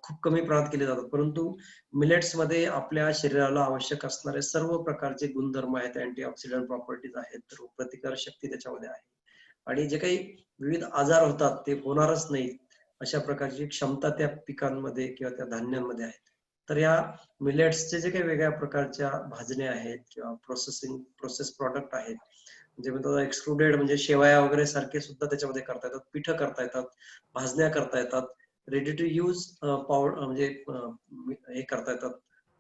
B: खूप कमी प्रमाणात केले जातात, परंतु मिलेट्स मध्ये आपल्या शरीराला आवश्यक असणारे सर्व प्रकारचे गुणधर्म आहेत, अँटीऑक्सिडंट प्रॉपर्टीज आहेत, रोगप्रतिकार शक्ती त्याच्यामध्ये आहे आणि जे काही विविध आजार होतात ते होणारच नाहीत अशा प्रकारची क्षमता त्या पिकांमध्ये किंवा त्या धान्यांमध्ये आहेत. तर या मिलेट्सचे जे काही वेगळ्या प्रकारच्या भाजण्या आहेत किंवा प्रोसेस प्रॉडक्ट आहेत, म्हणजे एक्सट्रुडेड म्हणजे शेवया वगैरे सारखे सुद्धा त्याच्यामध्ये करता येतात, पिठं करता येतात, भाजण्या करता येतात, रेडी टू यूज पावडर म्हणजे हे करता येतात,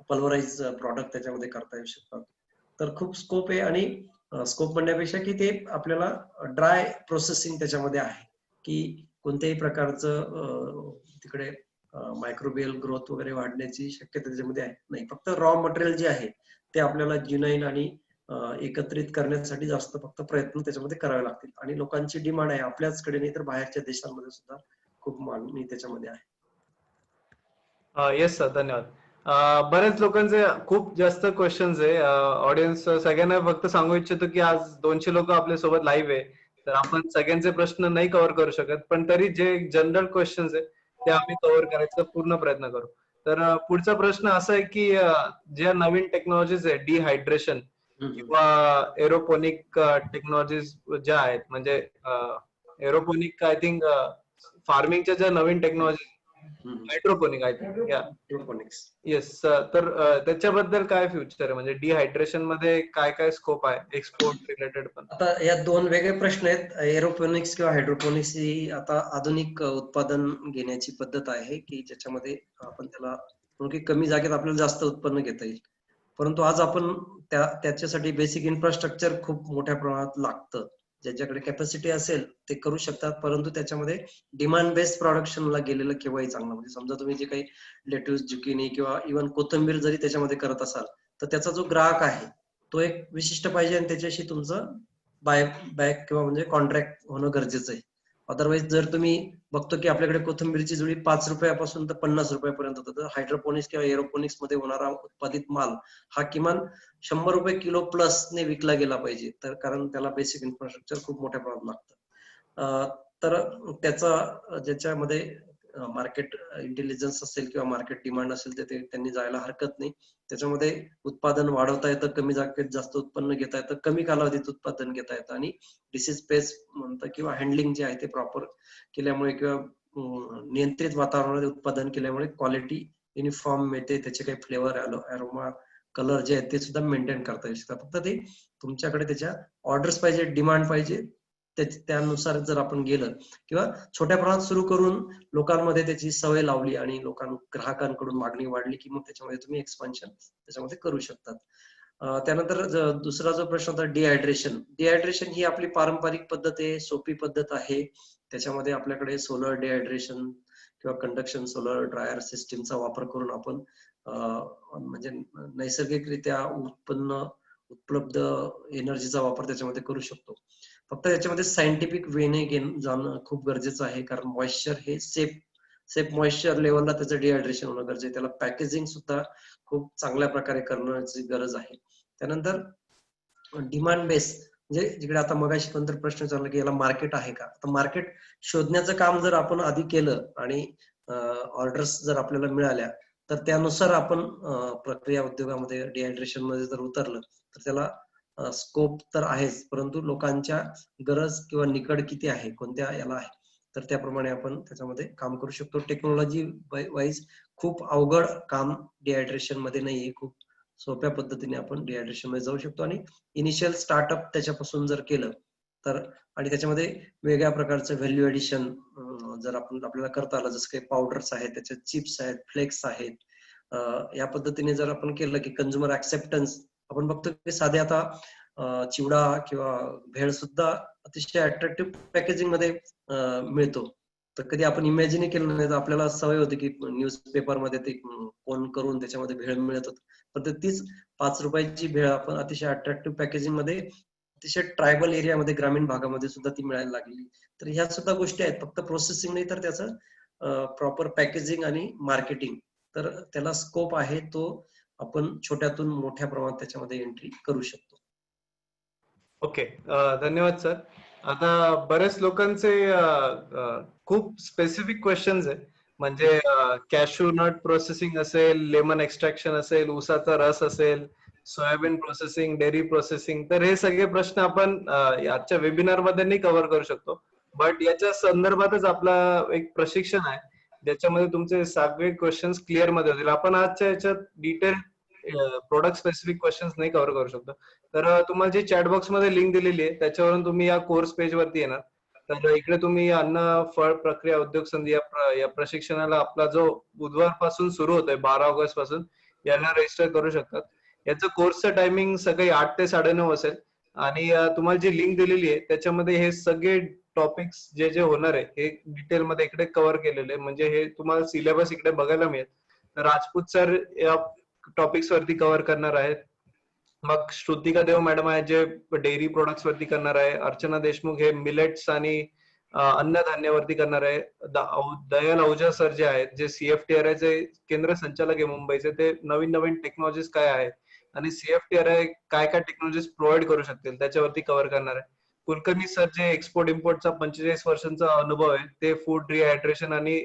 B: पल्वराइज प्रॉडक्ट त्याच्यामध्ये करता येऊ शकतात. तर खूप स्कोप आहे आणि स्कोप म्हणण्यापेक्षा की ते आपल्याला ड्राय प्रोसेसिंग त्याच्यामध्ये आहे की कोणत्याही प्रकारचं तिकडे मायक्रोबियल ग्रोथ वगैरे वाढण्याची शक्यता त्याच्यामध्ये आहे नाही. फक्त रॉ मटेरियल जे आहे ते आपल्याला जिनाईन आणि एकत्रित करण्यासाठी जास्त फक्त प्रयत्न त्याच्यामध्ये करावे लागतील आणि लोकांची डिमांड आहे आपल्याचकडे नाही तर बाहेरच्या देशांमध्ये सुद्धा खूप मागणी त्याच्यामध्ये आहे.
A: येस सर, धन्यवाद. बऱ्याच लोकांचे खूप जास्त क्वेश्चन्स आहे ऑडियन्स. सगळ्यांना फक्त सांगू इच्छितो की आज 200 लोक आपल्या सोबत लाईव्ह आहे, तर आपण सगळ्यांचे प्रश्न नाही कव्हर करू शकत, पण तरी जे जनरल क्वेश्चन्स आहे ते आम्ही कव्हर करायचा पूर्ण प्रयत्न करू. तर पुढचा प्रश्न असा आहे की ज्या नवीन टेक्नॉलॉजीज आहे डिहायड्रेशन किंवा एरोपोनिक टेक्नॉलॉजीज ज्या आहेत, म्हणजे एरोपोनिक आय थिंक फार्मिंगच्या ज्या नवीन technology, hydroponic I think,
B: hydroponics.
A: Yes. तर त्याच्याबद्दल काय फ्युचर आहे, म्हणजे डिहायड्रेशन मध्ये काय काय स्कोप आहे एक्सपोर्ट रिलेटेड पण?
B: आता या दोन वेगळे प्रश्न आहेत. एरोपोनिक्स किंवा हायड्रोपोनिक्स ही आता आधुनिक उत्पादन घेण्याची पद्धत आहे की ज्याच्यामध्ये आपण त्याला कमी जागेत आपल्याला जास्त उत्पन्न घेता येईल, परंतु आज आपण त्याच्यासाठी बेसिक इन्फ्रास्ट्रक्चर खूप मोठ्या प्रमाणात लागतं. ज्यांच्याकडे कॅपॅसिटी असेल ते करू शकतात, परंतु त्याच्यामध्ये डिमांड बेस्ड प्रोडक्शनला गेलेलं केव्हाही चांगलं. म्हणजे समजा तुम्ही जे काही लेट्यूस, जुकिनी किंवा इव्हन कोथिंबीर जरी त्याच्यामध्ये करत असाल तर त्याचा जो ग्राहक आहे तो एक विशिष्ट पाहिजे आणि त्याच्याशी तुमचं बॅक किंवा म्हणजे कॉन्ट्रॅक्ट होणं गरजेचं आहे. अदरवाईज जर तुम्ही बघतो की आपल्याकडे कोथिंबीरची जुडी 5 रुपयापासून तर 50 रुपयापर्यंत होतं, तर हायड्रोपोनिक्स किंवा एरोपोनिक्स मध्ये होणारा उत्पादित माल हा किमान 100 रुपये किलो प्लस ने विकला गेला पाहिजे, तर कारण त्याला बेसिक इन्फ्रास्ट्रक्चर खूप मोठ्या प्रमाणात लागतं. तर त्याचा ज्याच्यामध्ये मार्केट इंटेलिजन्स असेल किंवा मार्केट डिमांड असेल तर ते त्यांनी जायला हरकत नाही. त्याच्यामध्ये उत्पादन वाढवता येतं, कमी जागेत जास्त उत्पन्न घेता येतं, कमी कालावधीत उत्पादन घेता येतं आणि डिसीज पेस म्हणतं किंवा हँडलिंग जे आहे ते प्रॉपर केल्यामुळे किंवा नियंत्रित वातावरणात उत्पादन केल्यामुळे क्वालिटी युनिफॉर्म मिळते, त्याचे काही फ्लेवर अरोमा कलर जे आहेत ते सुद्धा मेंटेन करता येऊ शकतात. फक्त ते तुमच्याकडे त्याच्या ऑर्डर्स पाहिजे, डिमांड पाहिजे, त्यानुसार जर आपण गेलं किंवा छोट्या प्रमाणात सुरू करून लोकांमध्ये त्याची सवय लावली आणि ग्राहकांकडून मागणी वाढली की मग त्याच्यामध्ये तुम्ही एक्सपान्शन त्याच्यामध्ये करू शकतात. त्यानंतर दुसरा जो प्रश्न होता डिहायड्रेशन ही आपली पारंपरिक पद्धत आहे, सोपी पद्धत आहे. त्याच्यामध्ये आपल्याकडे सोलर डिहायड्रेशन किंवा कंडक्शन सोलर ड्रायर सिस्टीमचा वापर करून आपण म्हणजे नैसर्गिकरित्या उपलब्ध एनर्जीचा वापर त्याच्यामध्ये करू शकतो. फक्त याच्यामध्ये सायंटिफिक वेने जाणं खूप गरजेचं आहे, कारण मॉइश्चर हे सेफ मॉइश्चर लेवलला त्याचं डिहायड्रेशन होणं गरजेचं आहे. त्याला पॅकेजिंग सुद्धा खूप चांगल्या प्रकारे करण्याची गरज आहे. त्यानंतर डिमांड बेस म्हणजे जिकडे आता मगाशी कोणतरी प्रश्न विचारला की याला मार्केट आहे का, तर मार्केट शोधण्याचं काम जर आपण आधी केलं आणि ऑर्डर्स जर आपल्याला मिळाल्या तर त्यानुसार आपण प्रक्रिया उद्योगामध्ये डिहायड्रेशन मध्ये जर उतरलं तर त्याला स्कोप तर आहेच, परंतु लोकांच्या गरज किंवा निकड किती आहे, कोणत्या याला आहे, तर त्याप्रमाणे आपण त्याच्यामध्ये काम करू शकतो. टेक्नॉलॉजी वाईज खूप अवघड काम डिहायड्रेशन मध्ये नाहीये, खूप सोप्या पद्धतीने आपण डिहायड्रेशन मध्ये जाऊ शकतो आणि इनिशियल स्टार्टअप त्याच्यापासून जर केलं तर आणि त्याच्यामध्ये वेगळ्या प्रकारचं व्हॅल्यू एडिशन जर आपल्याला करता आलं, जसं काही पावडर्स आहेत, त्याच्यात चिप्स आहेत, फ्लेक्स आहेत, या पद्धतीने जर आपण केलं की कंझ्युमर ऍक्सेप्टन्स आपण बघतो की साधे आता चिवडा किंवा भेळ सुद्धा अतिशय अट्रॅक्टिव्ह पॅकेजिंग मध्ये मिळतो. तर कधी आपण इमॅजिन केलं नाही, तर आपल्याला सवय होती की न्यूजपेपर मध्ये ते कोण करून त्याच्यामध्ये भेळ मिळत होत, पण तीच 5 रुपयाची भेळ आपण अतिशय अट्रॅक्टिव्ह पॅकेजिंग मध्ये अतिशय ट्रायबल एरियामध्ये, ग्रामीण भागामध्ये सुद्धा ती मिळायला लागली. तर ह्या सुद्धा गोष्टी आहेत, फक्त प्रोसेसिंग नाही तर त्याचं प्रॉपर पॅकेजिंग आणि मार्केटिंग, तर त्याला स्कोप आहे. तो आपण छोट्यातून मोठ्या प्रमाणात त्याच्यामध्ये एंट्री करू शकतो.
A: ओके, धन्यवाद सर. आता बरेच लोकांचे खूप स्पेसिफिक क्वेश्चन्स आहे, म्हणजे कॅशू नट प्रोसेसिंग असेल, लेमन एक्स्ट्रॅक्शन असेल, ऊसाचा रस असेल, सोयाबीन प्रोसेसिंग, डेअरी प्रोसेसिंग. तर हे सगळे प्रश्न आपण आजच्या वेबिनार मध्ये नाही कव्हर करू शकतो, बट याच्या संदर्भातच आपला एक प्रशिक्षण आहे ज्याच्यामध्ये तुमचे सगळे क्वेश्चन्स क्लिअर मध्ये होतील. आपण आजच्या याच्यात डिटेल प्रोडक्ट स्पेसिफिक क्वेश्चन्स नाही कव्हर करू शकतो. तर तुम्हाला जी चॅट बॉक्स मध्ये लिंक दिलेली आहे त्याच्यावरून तुम्ही या कोर्स पेज वरती येणार. तर इकडे तुम्ही अन्न फळ प्रक्रिया उद्योग संधी या प्रशिक्षणाला आपला जो बुधवारपासून सुरू होतोय 12 ऑगस्ट पासून, याला रजिस्टर करू शकतात. याचं कोर्सचं टायमिंग सकाळी 8 ते 9:30 असेल आणि तुम्हाला जी लिंक दिलेली आहे त्याच्यामध्ये हे सगळे टॉपिक्स जे जे होणार आहे हे डिटेल मध्ये इकडे कव्हर केलेले आहे, म्हणजे हे तुम्हाला सिलेबस इकडे बघायला मिळेल. तर राजपूत सर या टॉपिक्स वरती कव्हर करणार आहेत. मग श्रुतिका देव मॅडम आहे जे डेअरी प्रोडक्ट्स वरती करणार आहे. अर्चना देशमुख हे मिलेट्स आणि अन्नधान्यावरती करणार आहे. दयाल अहुजा सर जे आहेत जे CFTRI चे केंद्र संचालक आहे मुंबईचे, ते नवीन नवीन टेक्नॉलॉजीज काय आहेत आणि CFTRI काय काय टेक्नॉलॉजीज प्रोव्हाइड करू शकतील त्याच्यावरती कव्हर करणार आहे. कुलकर्णी सर जे एक्सपोर्ट इम्पोर्टचा 45 वर्षांचा अनुभव आहे ते फूड रिहायड्रेशन आणि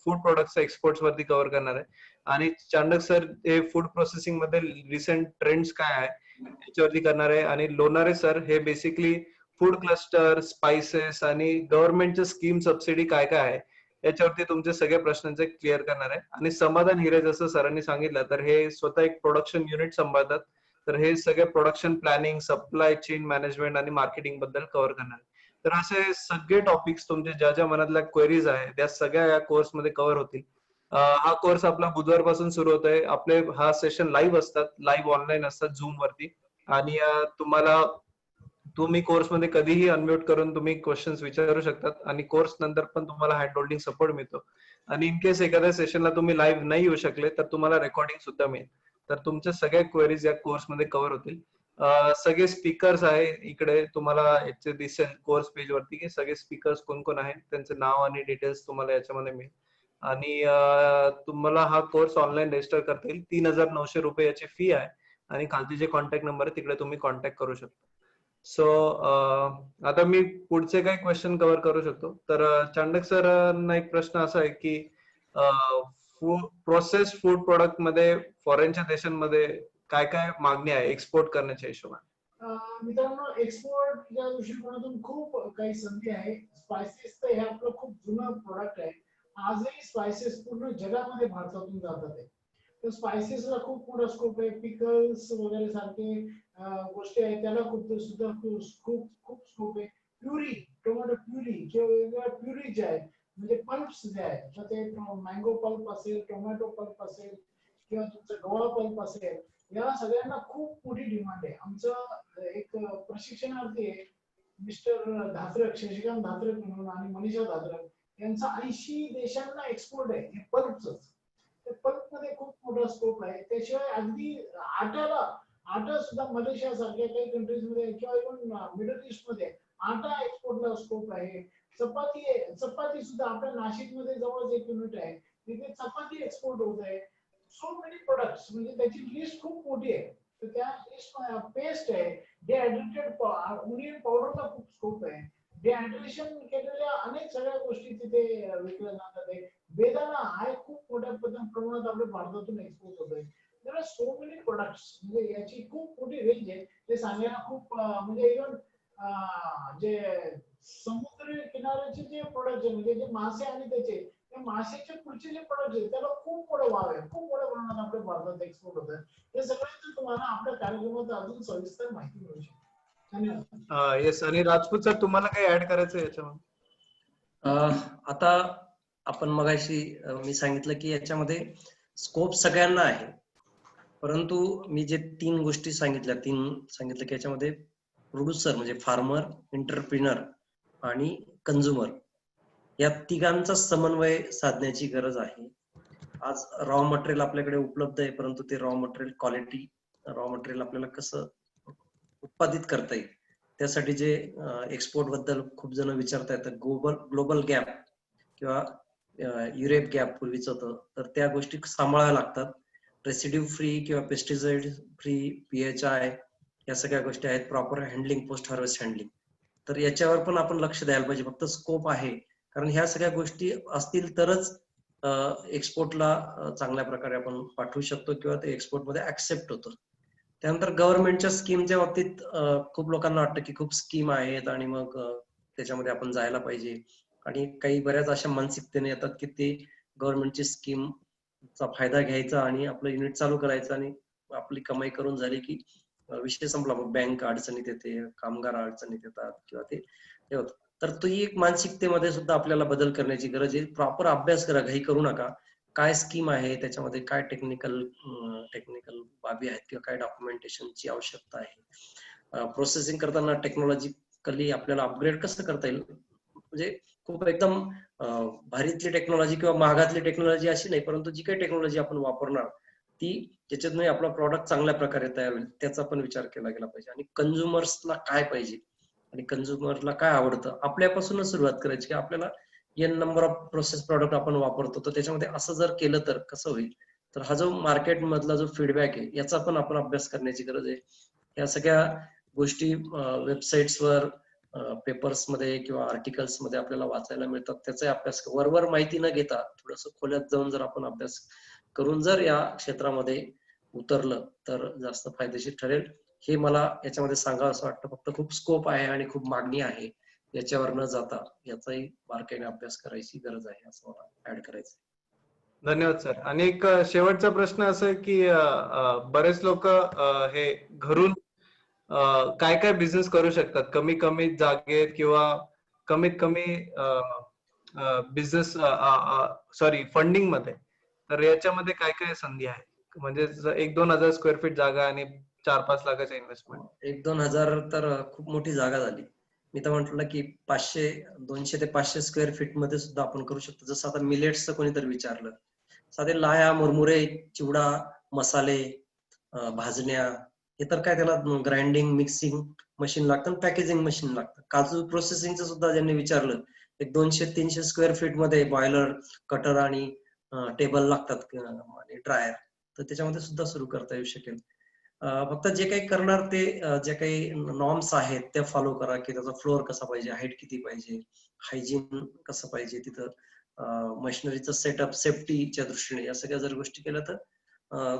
A: फूड प्रोडक्टच्या एक्सपोर्ट्स वरती कव्हर करणार आहे. आणि चांडक सर हे फूड प्रोसेसिंग मध्ये रिसेंट ट्रेंड्स काय आहे याच्यावरती करणार आहे. आणि लोणारे सर हे बेसिकली फूड क्लस्टर, स्पाइसेस आणि गव्हर्नमेंटच्या स्कीम सबसिडी काय काय आहे याच्यावरती तुमचे सगळे प्रश्नांचे क्लिअर करणार आहे. आणि समाधान हिरे जसं सरांनी सांगितलं तर हे स्वतः एक प्रोडक्शन युनिट सांभाळतात, तर हे सगळे production planning, supply chain management आणि मार्केटिंग बद्दल कव्हर करणार आहे. तर असे सगळे टॉपिक्स तुमचे ज्या ज्या मनातल्या क्वेरीज आहे त्या सगळ्या या कोर्स मध्ये कव्हर होतील. हा कोर्स आपला बुधवारपासून सुरू होत आहे. आपले हा सेशन लाईव्ह असतात, लाईव्ह ऑनलाईन असतात झूम वरती. आणि तुम्ही कोर्स मध्ये कधीही अनम्यूट करून तुम्ही क्वेश्चन्स विचारू शकतात आणि कोर्स नंतर पण तुम्हाला हँड होल्डिंग सपोर्ट मिळतो. आणि इन केस एखाद्या सेशनला तुम्ही लाईव्ह नाही येऊ शकले तर तुम्हाला रेकॉर्डिंग सुद्धा मिळेल. तर तुमच्या सगळ्या क्वेरीज या कोर्स मध्ये कव्हर होतील. सगळे स्पीकर्स आहे इकडे तुम्हाला याचे दिसेल कोर्स पेज वरती की सगळे स्पीकर्स कोण कोण आहेत, त्यांचे नाव आणि डिटेल्स तुम्हाला याच्यामध्ये मिळेल. आणि तुम्हाला हा कोर्स ऑनलाईन रजिस्टर करता येईल. 3,900 रुपये याची फी आहे आणि खालती जे कॉन्टॅक्ट नंबर आहे तिकडे तुम्ही कॉन्टॅक्ट करू शकता. सो आता मी पुढचे काही क्वेश्चन कव्हर करू शकतो. तर चांडक सरांना एक प्रश्न असा आहे की प्रोसेस फूड प्रोडक्ट मध्ये फॉरेनच्या देशांमध्ये काय काय मागणी आहे एक्सपोर्ट करण्याच्या हिशोबाने?
C: मित्रांनो, एक्सपोर्ट या दृष्टिकोनातून खूप काही संधी आहे. स्पायसेस तर हे आपलं खूप जुनं प्रोडक्ट आहे. आजही स्पायसेस पूर्ण जगामध्ये भारतातून जातात आहे. तर स्पायसेसला खूप मोठा स्कोप आहे. पिकल्स वगैरे सारखे गोष्टी आहेत त्याला सुद्धा खूप खूप स्कोप आहे. प्युरी, टोमॅटो प्युरी किंवा वेगवेगळ्या प्युरी ज्या आहेत म्हणजे पल्प्स जे आहेत, तर ते मँगो पल्प असेल, टोमॅटो पल्प असेल किंवा तुमचं गव्हा पल्प असेल, या सगळ्यांना खूप मोठी डिमांड आहे. आमचं एक प्रशिक्षणार्थी आहे मिस्टर धात्रक, शशिकांत धात्रक म्हणून आणि मनीषा धात्रक, यांचा 80 देशांना एक्सपोर्ट आहे हे पल्पच. त्या पल्प मध्ये खूप मोठा स्कोप आहे. त्याशिवाय अगदी आटा सुद्धा मलेशिया सारख्या काही कंट्रीज मध्ये किंवा इव्हन मिडल ईस्ट मध्ये आटा एक्सपोर्टला स्कोप आहे. चपाती सुद्धा आपल्या नाशिक मध्ये जवळच एक युनिट आहे तिथे चपाती एक्सपोर्ट होत आहे. सो मेनी प्रोडक्ट्स, म्हणजे त्याची लिस्ट खूप मोठी आहे. तर त्या लिस्ट पेस्ट आहे, डिहायड्रेटेड ओनियन पावडरला खूप स्कोप आहे. डिहायड्रेशन केलेल्या अनेक सगळ्या गोष्टी तिथे विकल्या जातात आहे. बेदाणा हा खूप मोठ्या प्रमाणात आपल्या भारतातून एक्सपोर्ट होत आहे. तर सो मेनी प्रोडक्ट्स, म्हणजे याची खूप मोठी रेंज आहे. ते सांगायला खूप म्हणजे इव्हन जे समुद्र किनाऱ्याचे जे प्रोडक्ट आहे म्हणजे जे मासे आणि त्याचे मासेचे पुढचे जे प्रोडक्ट आहेत त्याला खूप मोठा वाव आहे. खूप मोठ्या प्रमाणात आपल्या भारतात एक्सपोर्ट होत आहे. हे सगळ्यांचं तुम्हाला आपल्या कार्यक्रमात अजून सविस्तर माहिती मिळू शकते. धन्यवाद.
A: येस, आणि राजपूत सर तुम्हाला काही ऍड करायचं आहे याच्यामध्ये?
B: आता आपण मगाशी मी सांगितलं की याच्यामध्ये स्कोप सगळ्यांना आहे, परंतु मी जे 3 गोष्टी सांगितलं की याच्यामध्ये प्रोड्युसर म्हणजे फार्मर, एंटरप्रिनर आणि कंझ्युमर या तिघांचा समन्वय साधण्याची गरज आहे. आज रॉ मटेरियल आपल्याकडे उपलब्ध आहे, परंतु ते raw material quality, raw material आपल्याला कसं उत्पादित करता येईल त्यासाठी जे एक्सपोर्ट बद्दल खूप जण विचारतायत, ग्लोबल गॅप किंवा युरेप गॅप पूर्वीच होतं, तर त्या गोष्टी सांभाळाव्या लागतात. रेसिड्यू फ्री किंवा पेस्टिसाइड फ्री, PHI या सगळ्या गोष्टी आहेत, proper handling, post harvest handling. तर याच्यावर पण आपण लक्ष द्यायला पाहिजे. फक्त स्कोप आहे, कारण ह्या सगळ्या गोष्टी असतील तरच एक्सपोर्टला चांगल्या प्रकारे आपण पाठवू शकतो किंवा ते एक्सपोर्ट मध्ये ऍक्सेप्ट होतं. त्यानंतर गव्हर्नमेंटच्या स्कीमच्या बाबतीत खूप लोकांना वाटतं की खूप स्कीम आहेत आणि मग त्याच्यामध्ये आपण जायला पाहिजे, आणि काही बऱ्याच अशा मानसिकतेने येतात की ते गव्हर्नमेंटची स्कीमचा फायदा घ्यायचा आणि आपलं युनिट चालू करायचं आणि आपली कमाई करून झाली की विषय संपला. मग बँक अडचणीत येते, कामगार अडचणीत येतात किंवा ते होतं. तर ती एक मानसिकतेमध्ये सुद्धा आपल्याला बदल करण्याची गरज आहे. प्रॉपर अभ्यास करा, घाई करू नका. काय स्कीम आहे, त्याच्यामध्ये काय टेक्निकल बाबी आहेत किंवा काय डॉक्युमेंटेशनची आवश्यकता आहे, प्रोसेसिंग करताना टेक्नॉलॉजिकली आपल्याला अपग्रेड कसं करता येईल. म्हणजे खूप एकदम भारीतली टेक्नॉलॉजी किंवा महागातली टेक्नॉलॉजी अशी नाही, परंतु जी काही टेक्नॉलॉजी आपण वापरणार ती ज्याच्यातून आपला प्रॉडक्ट चांगल्या प्रकारे तयार होईल त्याचा पण विचार केला गेला पाहिजे. आणि कंझ्युमर्सला काय पाहिजे आणि कंझ्युमरला काय आवडतं यापासूनच सुरुवात करायची की आपल्याला n number of process product आपण वापरतो, तर त्याच्यामध्ये असं जर केलं तर कसं होईल. तर हा जो मार्केट मधला जो फीडबॅक आहे याचा पण आपण अभ्यास करण्याची गरज आहे. या सगळ्या गोष्टी वेबसाईट्सवर, पेपर्स मध्ये किंवा आर्टिकल्स मध्ये आपल्याला वाचायला मिळतात. त्याचा अभ्यास वरवर माहिती न घेता थोडस खोल्यात जाऊन जर आपण अभ्यास करून जर या क्षेत्रामध्ये उतरलं तर जास्त फायदेशीर ठरेल. हे मला याच्यामध्ये सांगावं असं वाटतं. फक्त खूप स्कोप आहे आणि खूप मागणी आहे, याच्यावर न जाता याचाही बारकाईने अभ्यास करायची गरज आहे असं मला ऍड करायचं.
A: धन्यवाद सर. आणि एक शेवटचा प्रश्न असा आहे की बरेच लोक हे घरून काय काय बिझनेस करू शकतात कमी कमी जागेत किंवा कमीत कमी बिझनेस फंडिंग मध्ये, तर याच्यामध्ये काय काय संधी आहे? म्हणजे 1-2 हजार स्क्वेअर फीट जागा आणि 4-5 लाखाचं इन्व्हेस्टमेंट.
B: 1-2 हजार तर खूप मोठी जागा झाली. मी तर म्हटलं की 200 ते 500 स्क्वेअर फीट मध्ये सुद्धा आपण करू शकतो. जसं आता मिलेट्सचं कोणीतरी विचारलं, साधे लाह्या, मुरमुरे, चिवडा, मसाले, भाजण्या, हे तर काय त्याला ग्राइंडिंग मिक्सिंग मशीन लागतं, पॅकेजिंग मशीन लागतं. काजू प्रोसेसिंगचं सुद्धा ज्यांनी विचारलं, एक 200-300 स्क्वेअर फीट मध्ये बॉयलर, कटर आणि टेबल लागतात आणि ड्रायर, तर त्याच्यामध्ये सुद्धा सुरू करता येऊ शकेल. फक्त जे काही करणार ते जे काही नॉर्म्स आहेत ते फॉलो करा की त्याचा फ्लोअर कसा पाहिजे, हाईट किती पाहिजे, हायजीन कसं पाहिजे तिथं, मशिनरीचं सेटअप, सेफ्टीच्या दृष्टीने या सगळ्या जर गोष्टी केल्या तर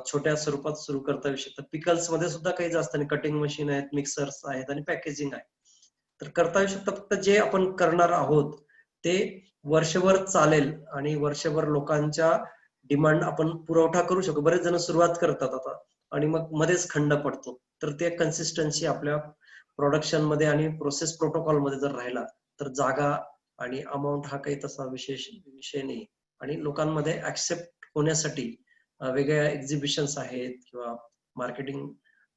B: छोट्या स्वरूपात सुरू करता येऊ शकतं. पिकल्स मध्ये सुद्धा काही जास्त नाही, कटिंग मशीन आहेत, मिक्सर्स आहेत आणि पॅकेजिंग आहे, तर करता येऊ शकतं. फक्त जे आपण करणार आहोत ते वर्षभर चालेल आणि वर्षभर लोकांच्या डिमांड आपण पुरवठा करू शकतो. बरेच जण सुरुवात करतात आता आणि मग मध्येच खंड पडतो, तर ते कन्सिस्टन्सी आपल्या प्रोडक्शन मध्ये आणि प्रोसेस प्रोटोकॉल मध्ये जर राहिला तर जागा आणि अमाऊंट हा काही तसा विशेष विषय नाही. आणि लोकांमध्ये ऍक्सेप्ट होण्यासाठी वेगळ्या एक्झिबिशन्स आहेत किंवा मार्केटिंग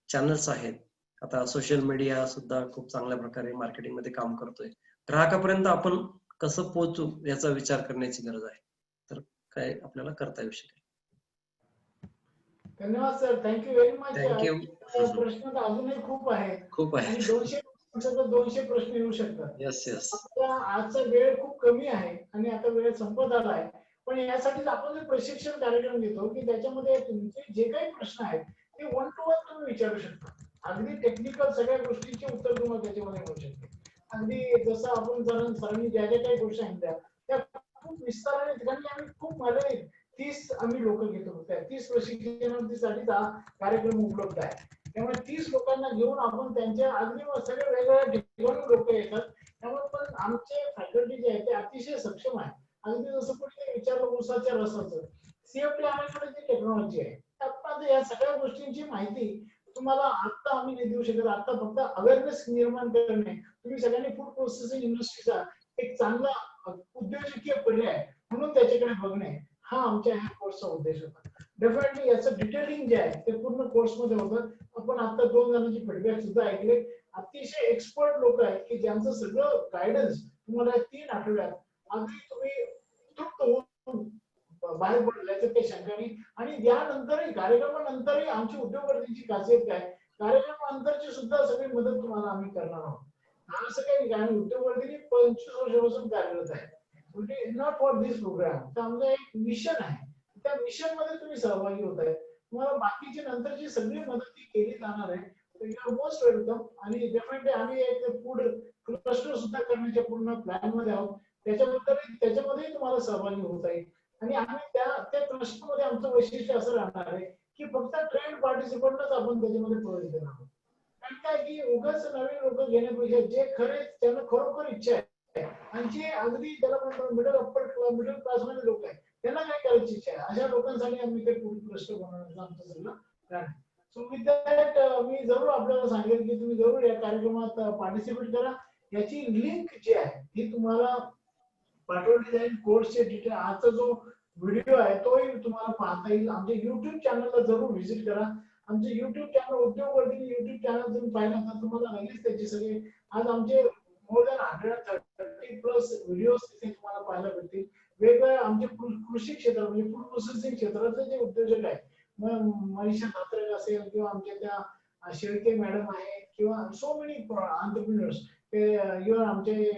B: चॅनल्स आहेत. आता सोशल मीडिया सुद्धा खूप चांगल्या प्रकारे मार्केटिंग मध्ये काम करतोय. ग्राहकापर्यंत आपण कसं पोहोचू याचा विचार करण्याची गरज आहे, तर काय आपल्याला करता येऊ शकेल.
C: धन्यवाद sir, thank you very much.
B: Thank you.
C: प्रश्न तर अजूनही खूप आहेत
B: खूप आहे.
C: आणि 200 प्रश्न येऊ शकतात.
B: Yes yes.
C: आजचा वेळ खूप कमी आहे आणि आता वेळ संपत आला आहे, पण यासाठी आपण जे प्रशिक्षण कार्यक्रम घेतो की त्याच्यामध्ये तुमचे जे काही प्रश्न आहेत ते 1 to 1 तुम्ही विचारू शकता. अगदी टेक्निकल सगळ्या गोष्टींचे उत्तर तुम्हाला त्याच्यामध्ये मिळू शकते. अगदी जसं आपण सरांनी ज्या ज्या काही गोष्टी सांगितल्या त्या खूप विस्ताराने, ठिकाणी आम्ही खूप माझे 30 आम्ही लोक घेतो, त्या 30 प्रशिक्षणार्थीसाठीचा कार्यक्रम उपलब्ध आहे. त्यामुळे 30 लोकांना घेऊन आपण त्यांच्या अगदी सगळ्या वेगवेगळ्या ठिकाणी लोक येतात. त्यामुळे पण आमचे फॅकल्टी जे आहे ते अतिशय सक्षम आहे. अगदी जसं कोणी विचारलं ऊसाच्या रसाचं, सीएफटी आमच्याकडे जी टेक्नॉलॉजी आहे त्यात या सगळ्या गोष्टींची माहिती तुम्हाला आता आम्ही नाही देऊ शकत. आता फक्त अवेअरनेस निर्माण करणे, तुम्ही सगळ्यांनी फूड प्रोसेसिंग इंडस्ट्रीचा एक चांगला उद्योजकीय पर्याय म्हणून त्याच्याकडे बघणे हा आमच्या ह्या कोर्सचा उद्देश होता. डेफिनेटली याचं डिटेलिंग जे आहे ते पूर्ण कोर्स मध्ये होतं. आपण आता 2 जणांची फीडबॅक सुद्धा ऐकले. अतिशय एक्सपर्ट लोक आहेत की ज्यांचं सगळं गायडन्स तुम्हाला 3 आठवड्यात अगदी तुम्ही तृप्त होऊन बाहेर पडलं याच्यात काही शंका नाही. आणि यानंतरही कार्यक्रमानंतरही आमची उद्योगपतींची खासियत काय, कार्यक्रमानंतरची सुद्धा सगळी मदत तुम्हाला आम्ही करणार आहोत. असं काही नाही, आम्ही युट्यूबवरती 25 वर्षापासून कार्यरत आहे, नॉट फॉर दिस प्रोग्राम. तर आमचं एक मिशन आहे, त्या मिशन मध्ये तुम्ही सहभागी होत आहे, तुम्हाला बाकीची नंतरची सगळी मदत ती केली जाणार आहे. तर यू आर मोस्ट वेलकम. आणि डेफिनेटली आम्ही एक फूड क्लस्टर सुद्धा करण्याच्या पूर्ण प्लॅन मध्ये आहोत, त्याच्यामध्ये तुम्हाला सहभागी होता येईल. आणि आम्ही त्या क्लस्टर मध्ये आमचं वैशिष्ट्य असं राहणार आहे की फक्त ट्रेंड पार्टिसिपंटच आपण त्याच्यामध्ये प्रवेश देणार आहोत. कारण काय की उगाच नवीन लोक घेण्यापेक्षा जे त्यांना खरोखर इच्छा आहे आणि जे अगदी त्याला म्हणतो मिडल क्लास मध्ये लोक आहेत, त्यांना काय करायची इच्छा आहे, अशा लोकांसाठी आम्ही ते फूड क्लस्टर बनवण्याचं आमचं सगळं प्लॅन आहे. सो विथ दॅट मी जरूर आपल्याला सांगेल की तुम्ही जरूर या कार्यक्रमात पार्टिसिपेट करा. याची लिंक जी आहे ती तुम्हाला पाठवली जाईल. कोर्सचे डिटेल, आजचा जो व्हिडिओ आहे तोही तुम्हाला पाहता येईल. आमच्या युट्यूब चॅनलला जरूर व्हिजिट करा. आमचे YouTube channel Udyogvardhini YouTube channel तुम्ही पाहिलं तर तुम्हाला लगेच त्याचे सगळे आज आमचे मोर दॅन 130+ व्हिडिओ तिथे तुम्हाला पाहायला भेटतील. वेगवेगळ्या आमचे कृषी क्षेत्र म्हणजे फूड प्रोसेसिंग क्षेत्रातले जे उद्योजक आहेत, मग मनीषा धात्रक असेल किंवा आमच्या त्या शेळके मॅडम आहेत किंवा सो मेनी एंटरप्रेन्योर्स, इव्हन आमचे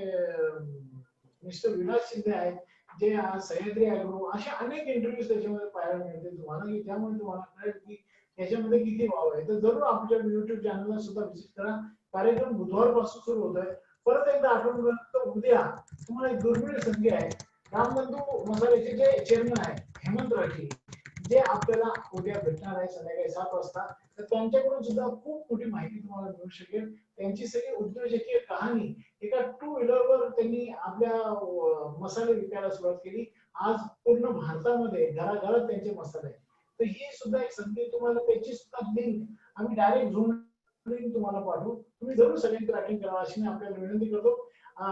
C: मिस्टर विलास शिंदे आहेत, जे सह्याद्री ॲग्रो, अशा अनेक इंटरव्ह्यूज त्याच्यामध्ये पाहायला मिळतील तुम्हाला, की त्यामुळे तुम्हाला कळेल की याच्यामध्ये किती वाव आहे. तर जरूर आमच्या युट्यूब चॅनलला सुद्धा व्हिजिट करा. कार्यक्रम बुधवारपासून सुरू होत आहे. परत एकदा आठवण करतो, उद्या तुम्हाला एक दुर्मिळ संधी आहे. रामबंधू मसाल्याचे जे चेअरमन आहेत हेमंत राठी, जे आपल्याला उद्या भेटणार आहे संध्याकाळी 7 वाजता. तर त्यांच्याकडून सुद्धा खूप मोठी माहिती तुम्हाला मिळू शकेल. त्यांची सगळी उद्योजकीय कहाणी, एका 2 व्हीलरवर त्यांनी आपल्या मसाले विकायला सुरुवात केली. आज पूर्ण भारतामध्ये घराघरात त्यांचे मसाले आहेत. तर ही सुद्धा एक संधी तुम्हाला, त्याची सुद्धा लिंक आम्ही डायरेक्ट झूम लिंक तुम्हाला पाठवू. तुम्ही जरूर सगळ्यांनी ट्रॅकिंग करा अशी मी आपल्याला विनंती करतो.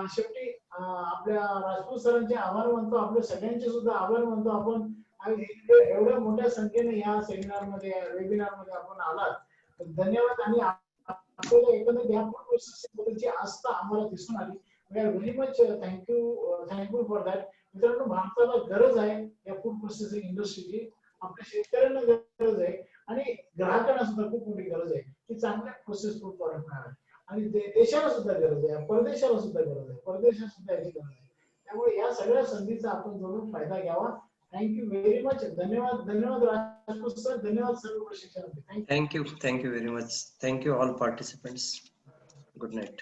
C: शेवटी आपल्या राजपूत सरांचे आभार मानतो, आपल्या सगळ्यांचे सुद्धा आभार मानतो. आपण एवढ्या मोठ्या संख्येने या सेमिनार मध्ये, वेबिनार मध्ये आपण आलात, धन्यवाद. आणि आपल्याला एकंदरीत या फूड प्रोसेसिंग बद्दलची आस्था आम्हाला दिसून आली. We are very much thank you for that. मित्रांनो, भारताला गरज आहे या फूड प्रोसेसिंग इंडस्ट्रीची, आपल्या शेतकऱ्यांना गरज आहे आणि ग्राहकांना सुद्धा खूप मोठी गरज आहे की चांगल्या प्रोसेस फूड प्रॉडक्ट मिळावे. आणि देशाला सुद्धा गरज आहे, परदेशाला सुद्धा गरज आहे, परदेशात सुद्धा याची गरज आहे. त्यामुळे या सगळ्या संधीचा आपण जरूर फायदा घ्यावा. Thank you very much. धन्यवाद. धन्यवाद राजपूत सर. धन्यवाद सर्व प्रशिक्षणार्थी.
B: Thank you very much. Thank you all participants. Good night.